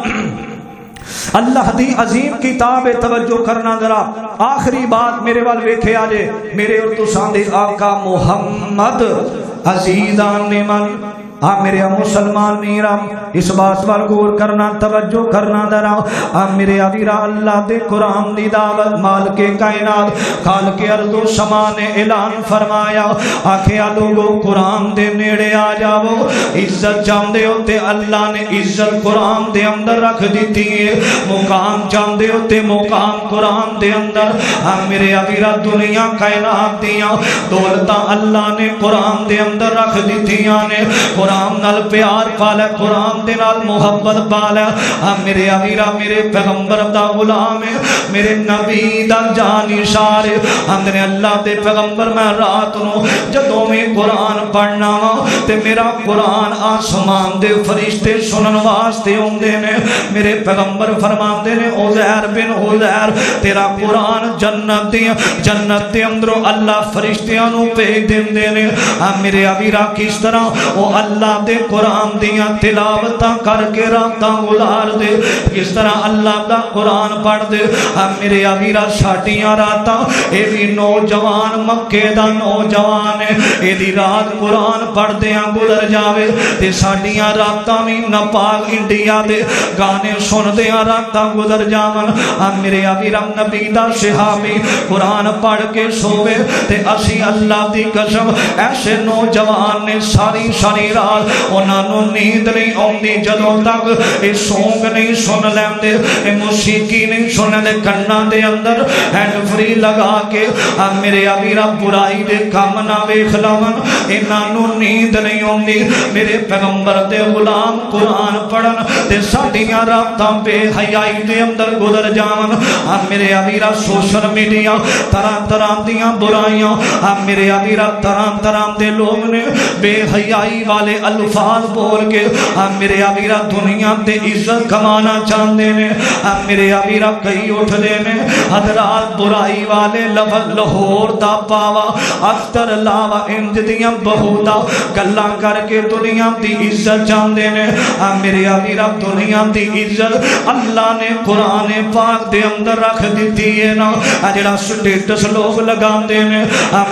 اللہ دی عظیم کتاب توجہ کرنا ذرا آخری بات میرے وال ویکھے آجے میرے اور تساں دے آقا محمد عزیزان من میرے مسلمان میرام اس بات پر غور کرنا توجہ کرنا ذرا میرے عزیرا اللہ دے قرآن دی دعوت مال کے کائنات خال کے ارض و سما نے اعلان فرمایا آکھیا لوگو قرآن دے نیڑے آ جاؤ عزت چاہندے ہوتے اللہ نے عزت قرآن دے اندر رکھ دیتی ہے مقام چاہندے ہوتے مقام قرآن دے اندر میرے عزیرا دنیا کائنات دیاں دولتاں اللہ نے قرآن دے اندر رکھ دیتی نے قرآن نال پیار پالا قرآن دے نال محبت پالا میرے امیرہ میرے پیغمبر دا غلام ہے میرے نبی دا جانی شار ہے اللہ دے پیغمبر میں رات نو جدوں میں قرآن پڑھنا تے میرا قرآن آسمان دے فرشتے سنن واسطے ہوندے نے میرے پیغمبر فرماندے نے عزیر بن حزیر تیرا قرآن جنت دے اندروں اللہ فرشتیاں نو بھیج دیندے نے میرے امیرہ کس طرح او اللہ دے قرآن دیاں تلاوتاں کر کے راتاں گزار دے کس طرح اللہ دا قرآن پڑھ دے میرے امیرہ ساٹیاں راتاں اے بھی نوجوان مکے دا نوجوان ہے اے دی رات قرآن پڑھ دیاں گزر جاوے تے ساٹیاں راتاں بھی نپاک انڈیا دے گانے سن دیاں راتاں گزر جاون میرے امیرہ نبی دا صحابی قرآن پڑھ کے سوے تے اسی اللہ دی قسم ایسے نوجوان نے ساری رات انہوں نیند نہیں آتی جدوں تک یہ سونگ نہیں سن لیندے یہ موسیقی نہیں سن لے کنا دے اندر ہینڈ فری لگا کے میرے ابیرا برائی دے کام نہ ویکھ لون انہاں نوں نیند نہیں آتی میرے پیغمبر دے غلام قرآن پڑھن تے ساڈیاں راتاں بے حیائی دے اندر گزر جاون میرے ابیرا سوشل میڈیا طرح طرح دیاں برائیاں میرے ابیرا طرح طرح دے لوگ نے بے حیائی والے الفاظ بول کے میرے ابیرا دنیا تے عزت کمانا چاہتے ہیں میرے ابیرا کئی اٹھتے ہیں حضرات برائی والے لفظ لاہور دا پاوا اختر لاوا انج دیاں بہودا گلاں کر کے دنیا دی عزت چاہتے ہیں میرے ابیرا دنیا دی عزت اللہ نے قرآن پاک دے اندر رکھ دیتی ہے نا جڑا سٹیٹس لوگ لگاندے نے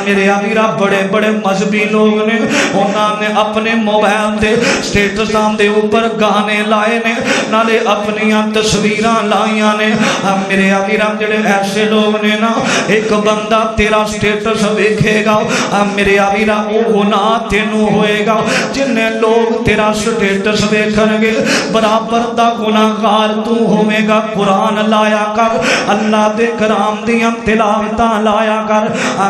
میرے ابیرا بڑے بڑے مذہبی لوگ نے انہاں نے اپنے موبائل دے سٹیٹساں دے اوپر گانے لائے نے نالے اپنیاں تصویراں لائیاں نے میرے ابیرا جڑے ایسے لوگ نے نا ایک بندہ تیرا سٹیٹس ویکھے گا میرے ابیرا او گناہ تینوں ہوئے گا جن لوگ تیرا سٹیٹس ویکھن گے برابر دا گناہگار تو ہوے گا قرآن لایا کر اللہ دے کرام دیاں تلاوتاں لایا کر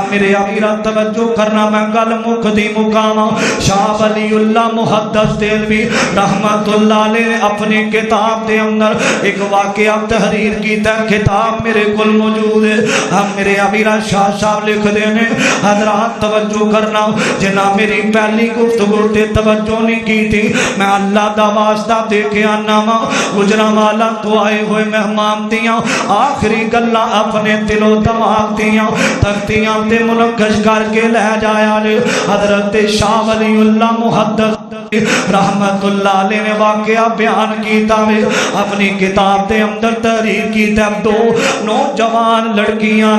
میرے ابیرا توجہ کرنا میں گل مکدی مقام شاہ ولی اللہ محدث دہلوی رحمت اللہ علیہ اپنی کتاب دے اندر ایک واقعہ تحریر کیتا کتاب میرے کل موجود ہے میرے ابیرا شاہ صاحب لکھ دینے حضرات توجہ کرنا جنا میری پہلی گفتگو تے توجہ نہیں کی تھی میں اللہ دا واسطہ دے کے آنا ماں گجرا والا تو آئے ہوئے مہمان دیاں آخری گلہ اپنے دل و دماغ دیاں تختیاں تے منقش کر کے لے جایا لے حضرت شاہ ولی اللہ محدث رحمت اللہ علیہ نے واقعہ بیان کیتا ہے اپنی کتاب دے اندر تحریر کیتا ہے دو نوجوان لڑکیاں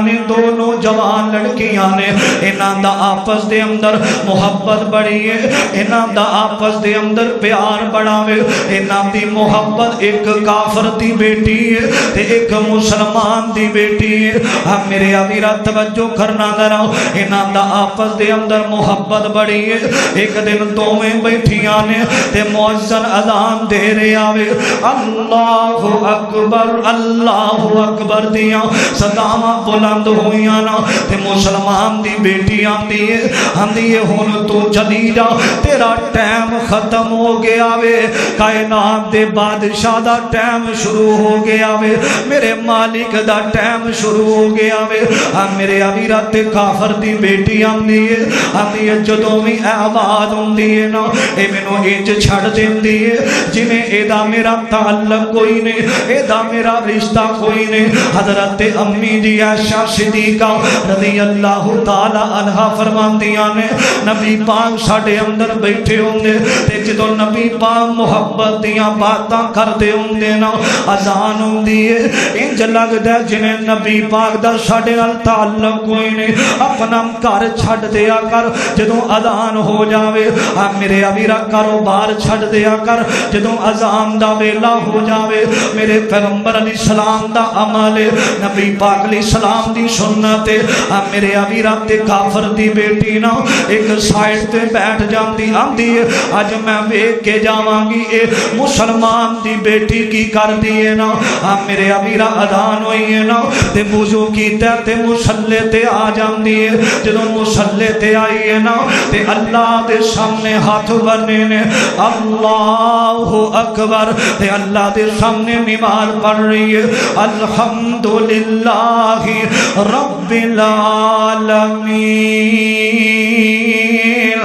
نے انہاں دا آپس دے اندر محبت بڑی ہے انہاں دا آپس دے اندر پیار بڑا ہے انہاں دی محبت ایک کافر دی بیٹی ہے تے ایک مسلمان دی بیٹی ہے میرے ابیرا توجہ کرنا ذرا انہاں دا آپس دے اندر محبت بڑی ہے ایک دن دوویں بیٹھیاں نے تے مؤذن اذان دے رہے آوے اللہ اکبر دیاں صداواں بلند ہویاں نا تے مسلمان دی بیٹی آندی ہے ہن تو چلی جا تیرا ٹائم ختم ہو گیا وے کائنات دے بادشاہ دا ٹائم شروع ہو گیا وے میرے مالک دا ٹائم شروع ہو گیا وے میرے ابیرا تے کافر دی بیٹی آندی ہے جدوں وی آواز ہوندی ہے نا اے مینوں انج چھڑ دیندی ہے جویں اے دا میرا تعلق کوئی نہیں اے دا میرا رشتہ کوئی نہیں حضرت امی جی عائشہ صدیقہ رضی اللہ تعالی عنہا فرماندیاں نے نبی پاک ساڈے اندر بیٹھے ہوندے تے جدوں نبی پاک محبت دیاں باتاں کردے ہوندے نا اذان ہوندی ہے انج لگدا جویں نبی پاک دا ساڈے نال تعلق کوئی نہیں اپنا گھر چھڈ دیا کر جدوں اذان ہو جاوے میرے ابیرا کاروبار چھڈ دیا کر جدوں اذان دا ویلا ہو جاوے میرے پیغمبر علیہ السلام دا عمل نبی پاک علیہ السلام دی سنت میرے ابیرا تے کافر دی بیٹی نا ایک سائیڈ تے بیٹھ جاندی آندی ہے اج میں ویکھ کے جاواں گی اے مسلمان دی بیٹی کی کردی ہے نا میرے ابیرا اذان ہوئی ہے نا تے وضو کیتا تے مصلی تے آ جاندی ہے جدوں مصلی تے آئی ہے نا تے اللہ دے سامنے ہاتھ بنے نے اللہ اکبر تے اللہ دے سامنے نماز پڑھ رہی ہے الحمدللہ رب العالمین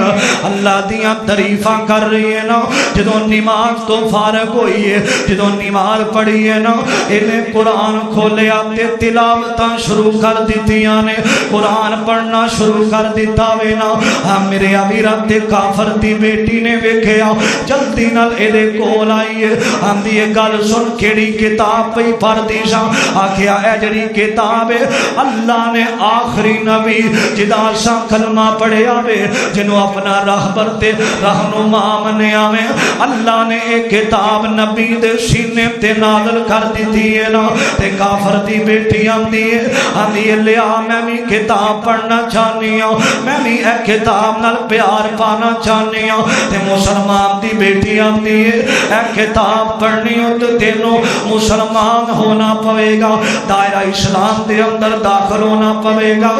اللہ دیاں تعریفاں کر رہی ہے نا جدوں نماز تو فارغ ہوئی ہے جدوں نماز پڑھی ہے نا انہیں قرآن کھولیا تے تلاوتاں شروع کر دیتیاں نے قرآن پڑھنا شروع کر دیتا وے نا میرے ابیرا تے کافر دی بیٹی نے ویکھیا جلدی نال اے دے کول آئی ہے آندی اے گل سن کیڑی کتاب پئی پڑھدی ساں آکھیا اے جڑی کتاب ہے اللہ نے آخری نبی جدا سا کلمہ پڑھیا وے جنوں اپنا راہبر تے رہنما منیا میں اللہ نے ایک کتاب نبی دے سینے تے نازل کر دیتی ہے نا تے کافر دی بیٹی آندی ہے لیا میں بھی کتاب پڑھنا چاہنی ہوں میں بھی ایک کتاب نال پیار پانا چاہنی ہوں تے مسلمان دی بیٹی آندی ہے ایک کتاب پڑھنی ہو تو تینوں مسلمان ہونا پوے گا دائرہ اسلام دے اندر داخل ہونا پوے گا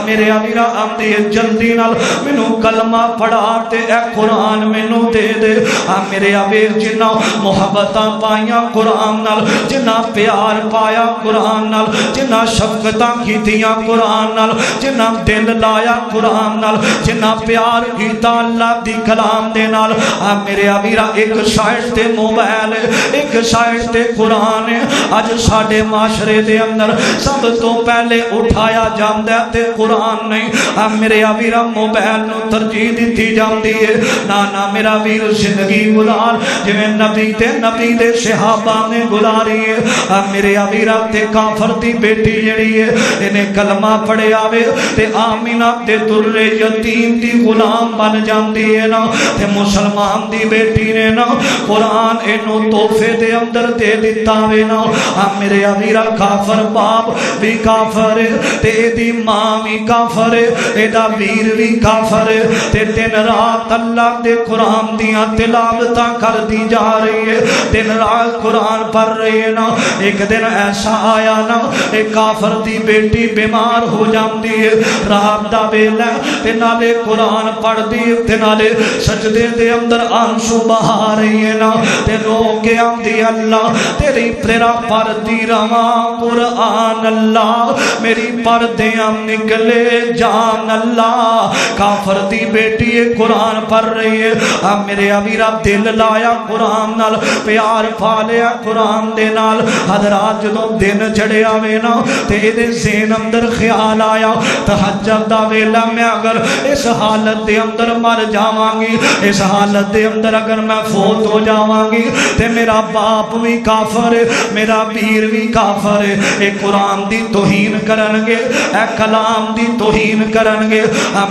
میرے امیرہ آمدی ہے جلدی نال منو کلمہ پڑھا تے اے قرآن منو دے دے میرے امیر جنہ محبتاں پائیاں قرآن نال جنہ پیار پایا قرآن نال جنہ شفقتاں کیتیاں قرآن نال جنہ دل لایا قرآن نال جنہ پیار کیتا اللہ دی کلام دے نال میرے امیرہ ایک سائٹ تے موبائل ایک سائٹ تے قرآن ہے اج ساڑھے معاشرے دے اندر سب تو پہلے اٹھایا جاندہ تے قرآن نہیں میرے امیرہ موبائل نو ترجیح دیتی جاندی ہے نانا میرا ویر زندگی گزار جویں نبی دے صحابہ نے گزاری ہے میرے امیرہ تے کافر دی بیٹی جڑی ہے انہیں کلمہ پڑھے آوے تے آمینہ تے در یتیم دی غلام بن جاندی ہے نا تے مسلمان دی بیٹی نے نا قرآن انو توفے دے اندر دے دیتا وے نا میرے امیرہ کافر باپ بھی کافر ہے تے دی ماں بھی کافر ہے ایدہ ویر بھی کافر ہے تے دن رات اللہ دے قرآن دیاں تلاوتاں کر دی جا رہی ہے دن رات قرآن پڑھ رہی ہے نا ایک دن ایسا آیا نا ایک کافر دی بیٹی بیمار ہو جاندی ہے رات دا ویلا تے نالے قرآن پڑھ دی تے نالے سجدے دے اندر آنسو بہا رہی ہے نا تے رو کے آندی اللہ تیری پریرا پڑھ دی رواں قرآن اللہ میری پڑھ دیاں نکلے جان اللہ کافر دی بیٹی قرآن پڑھ رہی ہے میرے امیرہ دل لایا قرآن نال پیار پا لیا قرآن دے نال حضرات جدوں دن چڑھے آوے نا تے دے ذہن اندر خیال آیا تہجد دا ویلا میں اگر اس حالت دے اندر مر جاواں گی اس حالت دے اندر اگر میں فوت ہو جاواں گی تے میرا باپ بھی کافر ہے میرا پیر بھی کافر ہے اے قرآن دی توہین کرن گے اے کلام دی توہین کرن گے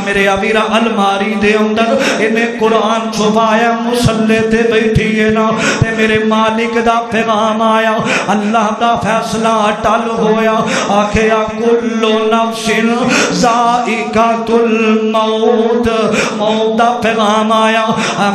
میرے امیرہ الماری دے اندر انہیں قرآن چھپایا مسلح تے بیٹھی ہے نا تے میرے مالک دا پیغام آیا اللہ دا فیصلہ ٹل ہویا آکھیا کل نفس ذائقۃ الموت موت دا پیغام آیا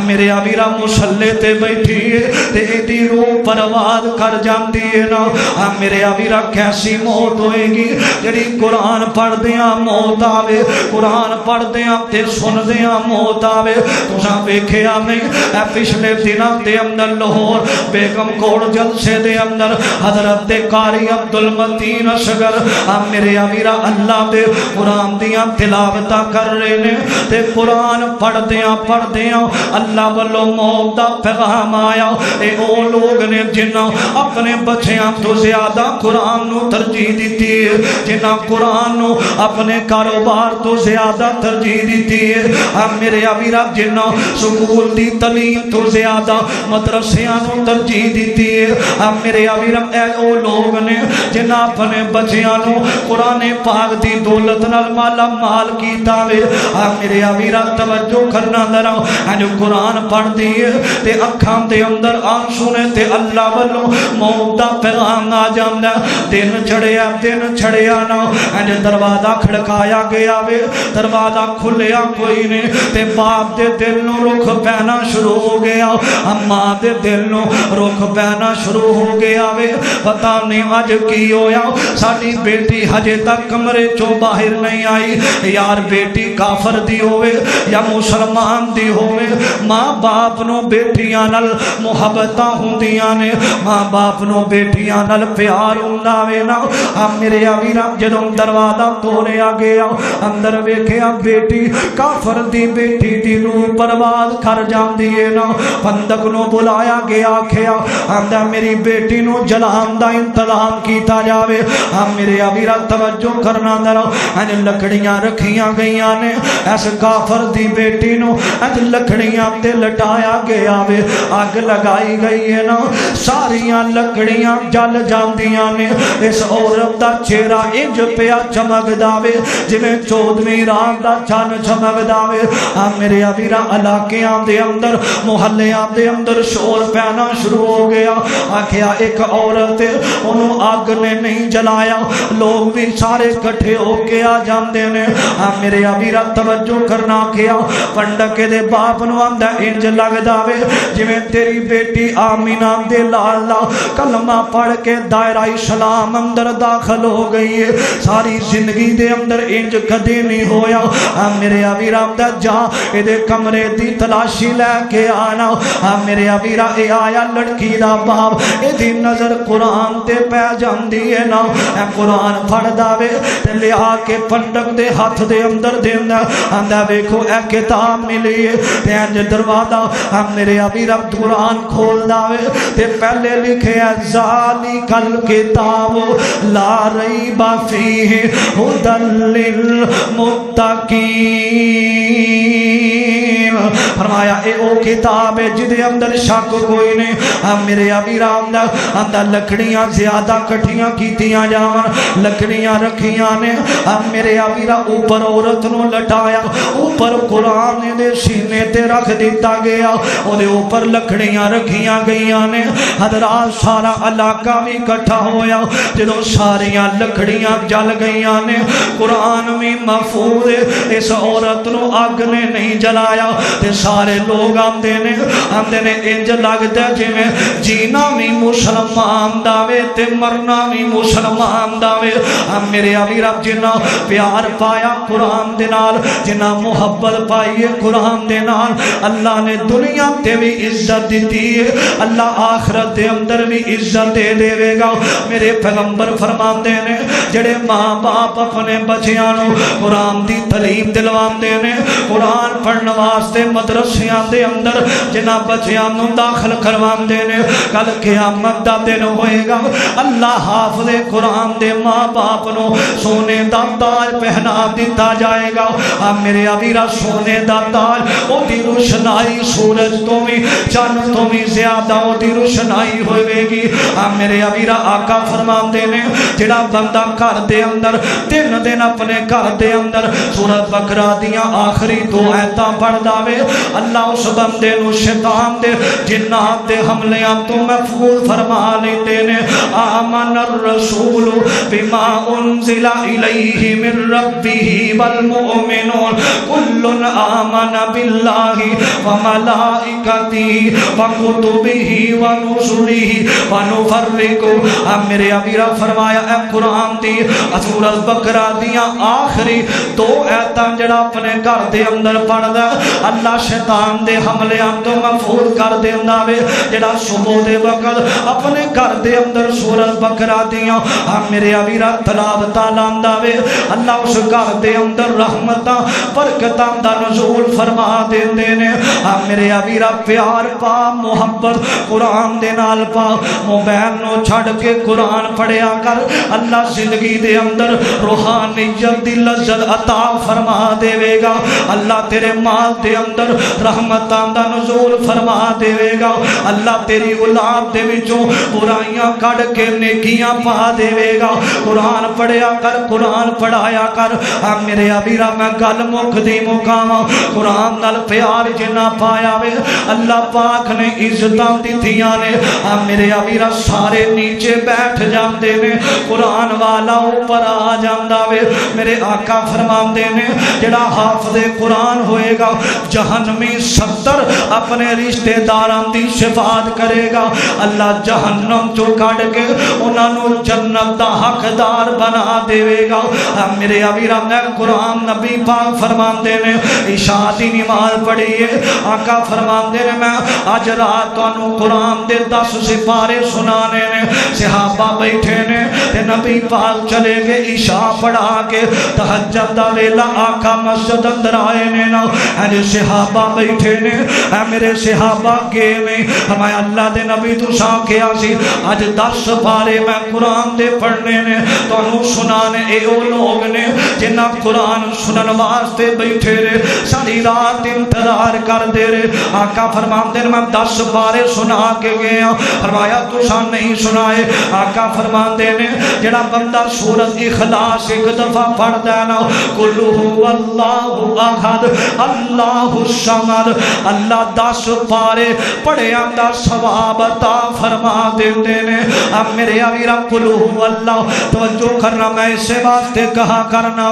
میرے امیرہ مسلح تے بیٹھی ہے تے دی روح پرواز کر جاندی ہے نا میرے امیرہ کیسی موت ہوئے گی جڑی قرآن پڑھ دیاں موت آوے قرآن پڑھ دیاں تے سن دیاں موت آوے تساں ویکھیا نہیں اے پچھلے دناں دے اندر لاہور بیگم کوٹ جلسے دے اندر حضرت قاری عبدالمتین اصغر میرے امیرہ اللہ دے قرآن دیاں تلاوتاں کر رہے نے تے قرآن پڑھ دیاں اللہ والو موت دا پیغام آیا اے او لوگ نے جنہاں اپنے بچیاں تو زیادہ قرآن نو ترجیح دیتی ہے جنہاں قرآن نو اپنے کاروبار تو زیادہ ترجیح دیتی ہے میرے امیرہ جنہاں سکول دی تعلیم تو زیادہ مدرسیاں نو ترجیح دیتی ہے میرے امیرہ اے او لوگ نے جنہاں اپنے بچیاں نو قرآن پاک دی دولت نال مالا مال کیتا وے میرے امیرہ توجہ کرنا ذرا جو قرآن پڑھ دیے تے اکھاں دے اندر آنسو نے تے اللہ والو موت دا پیغام آ جاندا دن چھڑیا نا جو دروازہ کھڑکایا گیا وے دروازہ کھلیا کوئی نہیں تے باپ دے دل نو رخ پینا شروع ہو گیا اماں دے دل نو رخ پینا شروع ہو گیا وے پتہ نہیں اج کی ہویا ساڈی بیٹی ہجے تک کمرے چوں باہر نہیں آئی یار بیٹی کافر دی ہوئے یا مسلمان دی ہوئے ماں باپ نو بیٹیاں نال محبتاں ہوندیاں نے ماں باپ نو بیٹیاں نال پیار ہوندا وے نا میرے امیرہ جدوں دروازہ توڑیا گیا اندر ویکھیا بیٹی کافر دی بیٹی دی روح پرواز کر جاندی ہے نا بندق نو بلایا گیا آکھیا آندا میری بیٹی نو جلان دا انتظام کیتا جاوے میرے امیرہ توجہ کرنا ذرا لکڑیاں رکھیاں گئیاں نے اس کافر دی بیٹی نو لکڑیاں تے لٹایا گیا وے آگ لگائی گئی ہے نا ساریاں لکڑیاں جل جاندیاں نے اس عورت دا چہرہ انج پیا چمکدا وے جویں 14ویں رات دا چن چمکدا وے میرے ابیرا علاقیاں دے اندر محلیاں دے اندر شور پینا شروع ہو گیا آکھیا ایک عورت انہوں آگ نے نہیں جلایا لوگ بھی سارے کٹھے ہو کے آ جاندے نے میرے ابیرا توجہ کرنا کیا پنڈکے دے باپ نو آندہ انج لگ داوے جویں تیری بیٹی آمینہ دے لالا کلمہ پڑھ کے دائرہ اسلام اندر داخل ہو گئی ہے ساری زندگی دے اندر انج کدی نہیں ہویا میرے ابیرا دا جا دے کمرے دی تلاشی لے کے آنا میرے ابیرا اے آیا لڑکی دا باپ اے دی نظر قرآن تے پہ جاندی ہے نا اے قرآن پڑھ داوے تے لیا کے پنڈک دے ہاتھ دے اندر دینا آندہ بیکھو اے کتاب ملی ہے تے انج دروازہ میرے ابیرا قرآن کھول داوے تے پہلے لکھے ذالک الکتاب لا ریب فیہ ھدی للمتقین فرمایا اے او کتاب ہے جدے اندر شک کوئی نہیں میرے ابیرا اندر لکڑیاں زیادہ کٹھیاں کیتیاں جاون لکڑیاں رکھیاں نے میرے ابیرا اوپر عورت نو لٹایا اوپر قرآن دے سینے تے رکھ دیتا گیا او دے اوپر لکڑیاں رکھیاں گئیاں نے حضرات سارا علاقہ بھی کٹھا ہویا جدوں ساریاں لکڑیاں جل گئیاں نے قرآن میں محفوظ اس عورت نو آگ نے نہیں جلایا تے سارے لوگ آندے نے انج لگدا جویں جینا بھی مسلمان داوے تے مرنا بھی مسلمان داوے میرے ابیرا جنہ پیار پایا قرآن دے نال جنہ محبت پائی ہے قرآن دے نال اللہ نے دنیا تے بھی عزت دیتی ہے اللہ آخرت دے اندر بھی عزت دے دے گا میرے پیغمبر فرماندے نے جڑے ماں باپ اپنے بچیاں نو قرآن دی تعلیم دلواندے نے قرآن پڑھن واسطے مدرسیاں دے اندر جنہ بچیاں نو داخل کرواندے نے کل قیامت دا دن ہوئے گا اللہ حافظ قرآن دے ماں باپ نو سونے دا تاج پہنا دیتا جائے گا میرے ابیرا سونے دا تاج او دی روشنائی سورج تو بھی چاند تو بھی زیادہ او دی روشنائی ہوئے گی میرے ابیرا آقا فرماندے نے جڑا بندہ گھر دے اندر 3 دن اپنے گھر دے اندر سورۃ بقرہ دیاں آخری 2 آیتاں پڑھ داوے اللہ اس بندے نو شیطان دے جنات دے حملیاں تو محفوظ فرما لیندے نے آمن الرسول بما انزل الیہ من ربہ والمؤمنون کل آمن باللہ وملائکتہ وکتبہ ونرسلہ ونفرق میرے ابیرا فرمایا اے قرآن دی سورۃ بقرہ دیاں آخری 2 آیتاں جڑا اپنے گھر دے اندر پڑھدا اللہ شیطان دے حملیاں تو محفوظ کر دیندا وے جڑا صبح دے وقت اپنے گھر دے اندر سورۃ بقرہ دیاں میرے ابیرا تلاوت لاندا وے اللہ اس گھر دے اندر رحمتاں برکتاں دا نزول فرما دیندے نے میرے ابیرا پیار پا محبت قرآن دے نال پا موبائل نو چھڑ کے قرآن پڑھیا کر اللہ زندگی دے اندر روحانیت دی لذت عطا فرما دے گا اللہ تیرے مال دے اندر رحمتاں دا نزول فرما دے گا اللہ تیری اولاد دے وچوں برائیاں کڈ کے نیکیاں پا دے گا قرآن پڑھیا کر قرآن پڑھایا کر میرے ابیرا میں گل مکدی مکاواں قرآن نال پیار جنہ پایا وے اللہ پاک نے عزتاں دتیاں نے میرے ابیرا سارے نیچے بیٹھ جاندے نے قرآن والا اوپر آ جاندا وے میرے آقا فرماندے نے جڑا حافظ قرآن ہوئے گا جہنمی 70 اپنے رشتہ داراں دی شفاعت کرے گا اللہ جہنم چوں کڈ کے انہاں نو جنت دا حقدار بنا دے گا میرے ابیرا میں قرآن نبی پاک فرماندے نے عشاء دی نماز پڑھی ہے آقا فرماندے نے میں اج رات تانوں قرآن دے 10 سپارے سنانے نے صحابہ بیٹھے نے تے نبی پاک چلے گئے عشاء پڑھا کے تہجد دا ویلا آقا مسجد اندر آئے نے نا اے صحابہ بیٹھے نے اے میرے صحابہ کے میں ہمیں اللہ دے نبی تو سا کیا سی اج 10 سپارے میں قرآن دے پڑھنے نے تانوں سنانے اے او لوگ نے جنہ قرآن سنن واسطے بیٹھے رہے ساری رات انتظار کر دے رہے آقا فرماندے میں 10 بارے سنا کے گیا فرمایا تساں نہیں سنائے آقا فرماندے نے جڑا بندہ سورۃ اخلاص ایک دفعہ پڑھ دینا قل هو اللہ احد اللہ الصمد اللہ 10 بارے پڑھیا دا ثواب عطا فرما دیندے نے اب میرے امیر قل هو اللہ توجہ کرنا میں اس واسطے کہا کرنا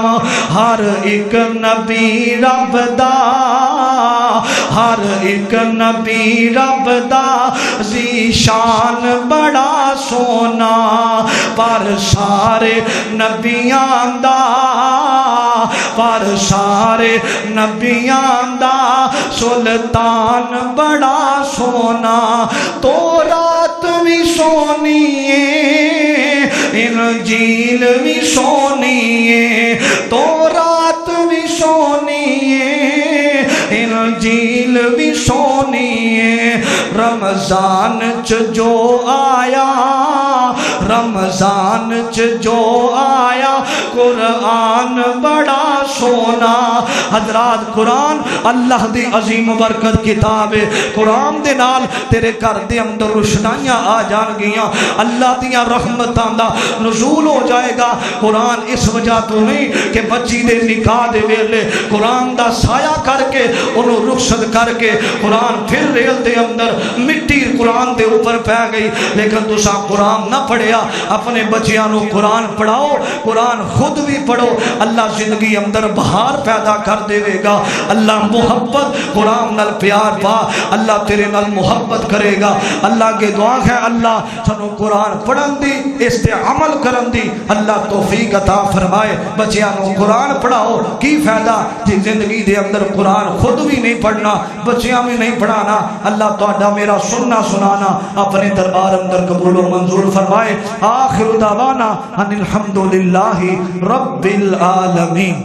ہر ایک نبی رب دا ہر ایک نبی رب دا ذیشان بڑا سونا پر سارے نبیاں دا پر سارے نبیاں دا سلطان بڑا سونا تو رات بھی سونی ہے انجیل بھی سونی ہے تو رات بھی سونی ہے انجیل بھی سونی ہے رمضان چ جو آیا رمضان چ جو آیا قرآن بڑا سونا حضرات قرآن اللہ دی عظیم برکت کتاب ہے قرآن دے نال تیرے گھر دے اندر روشنائیاں آ جان گیاں اللہ دیاں رحمتاں دا نزول ہو جائے گا قرآن اس وجہ تو نہیں کہ بچی دے نکاح دے ویلے قرآن دا سایہ کر کے انہوں رخصت کر کے قرآن پھر ریل دے اندر مٹی قرآن دے اوپر پہ گئی لیکن تسا قرآن نہ پڑھیا اپنے بچیاں نو قرآن پڑھاؤ قرآن خود بھی پڑھو اللہ زندگی اندر بہار پیدا کر دے گا اللہ محبت قرآن نال پیار پا اللہ تیرے نال محبت کرے گا اللہ کے دعا ہے اللہ سنو قرآن پڑھن دی اس تے عمل کرن دی اللہ توفیق عطا فرمائے بچیاں نو قرآن پڑھاؤ کی فائدہ جی زندگی دے اندر قرآن خود بھی نہیں پڑھنا بچیاں بھی نہیں پڑھانا اللہ تہاڈا میرا سننا سنانا اپنے دربار اندر قبول و منظور فرمائے آخر دعوانا ان الحمدللہ رب العالمین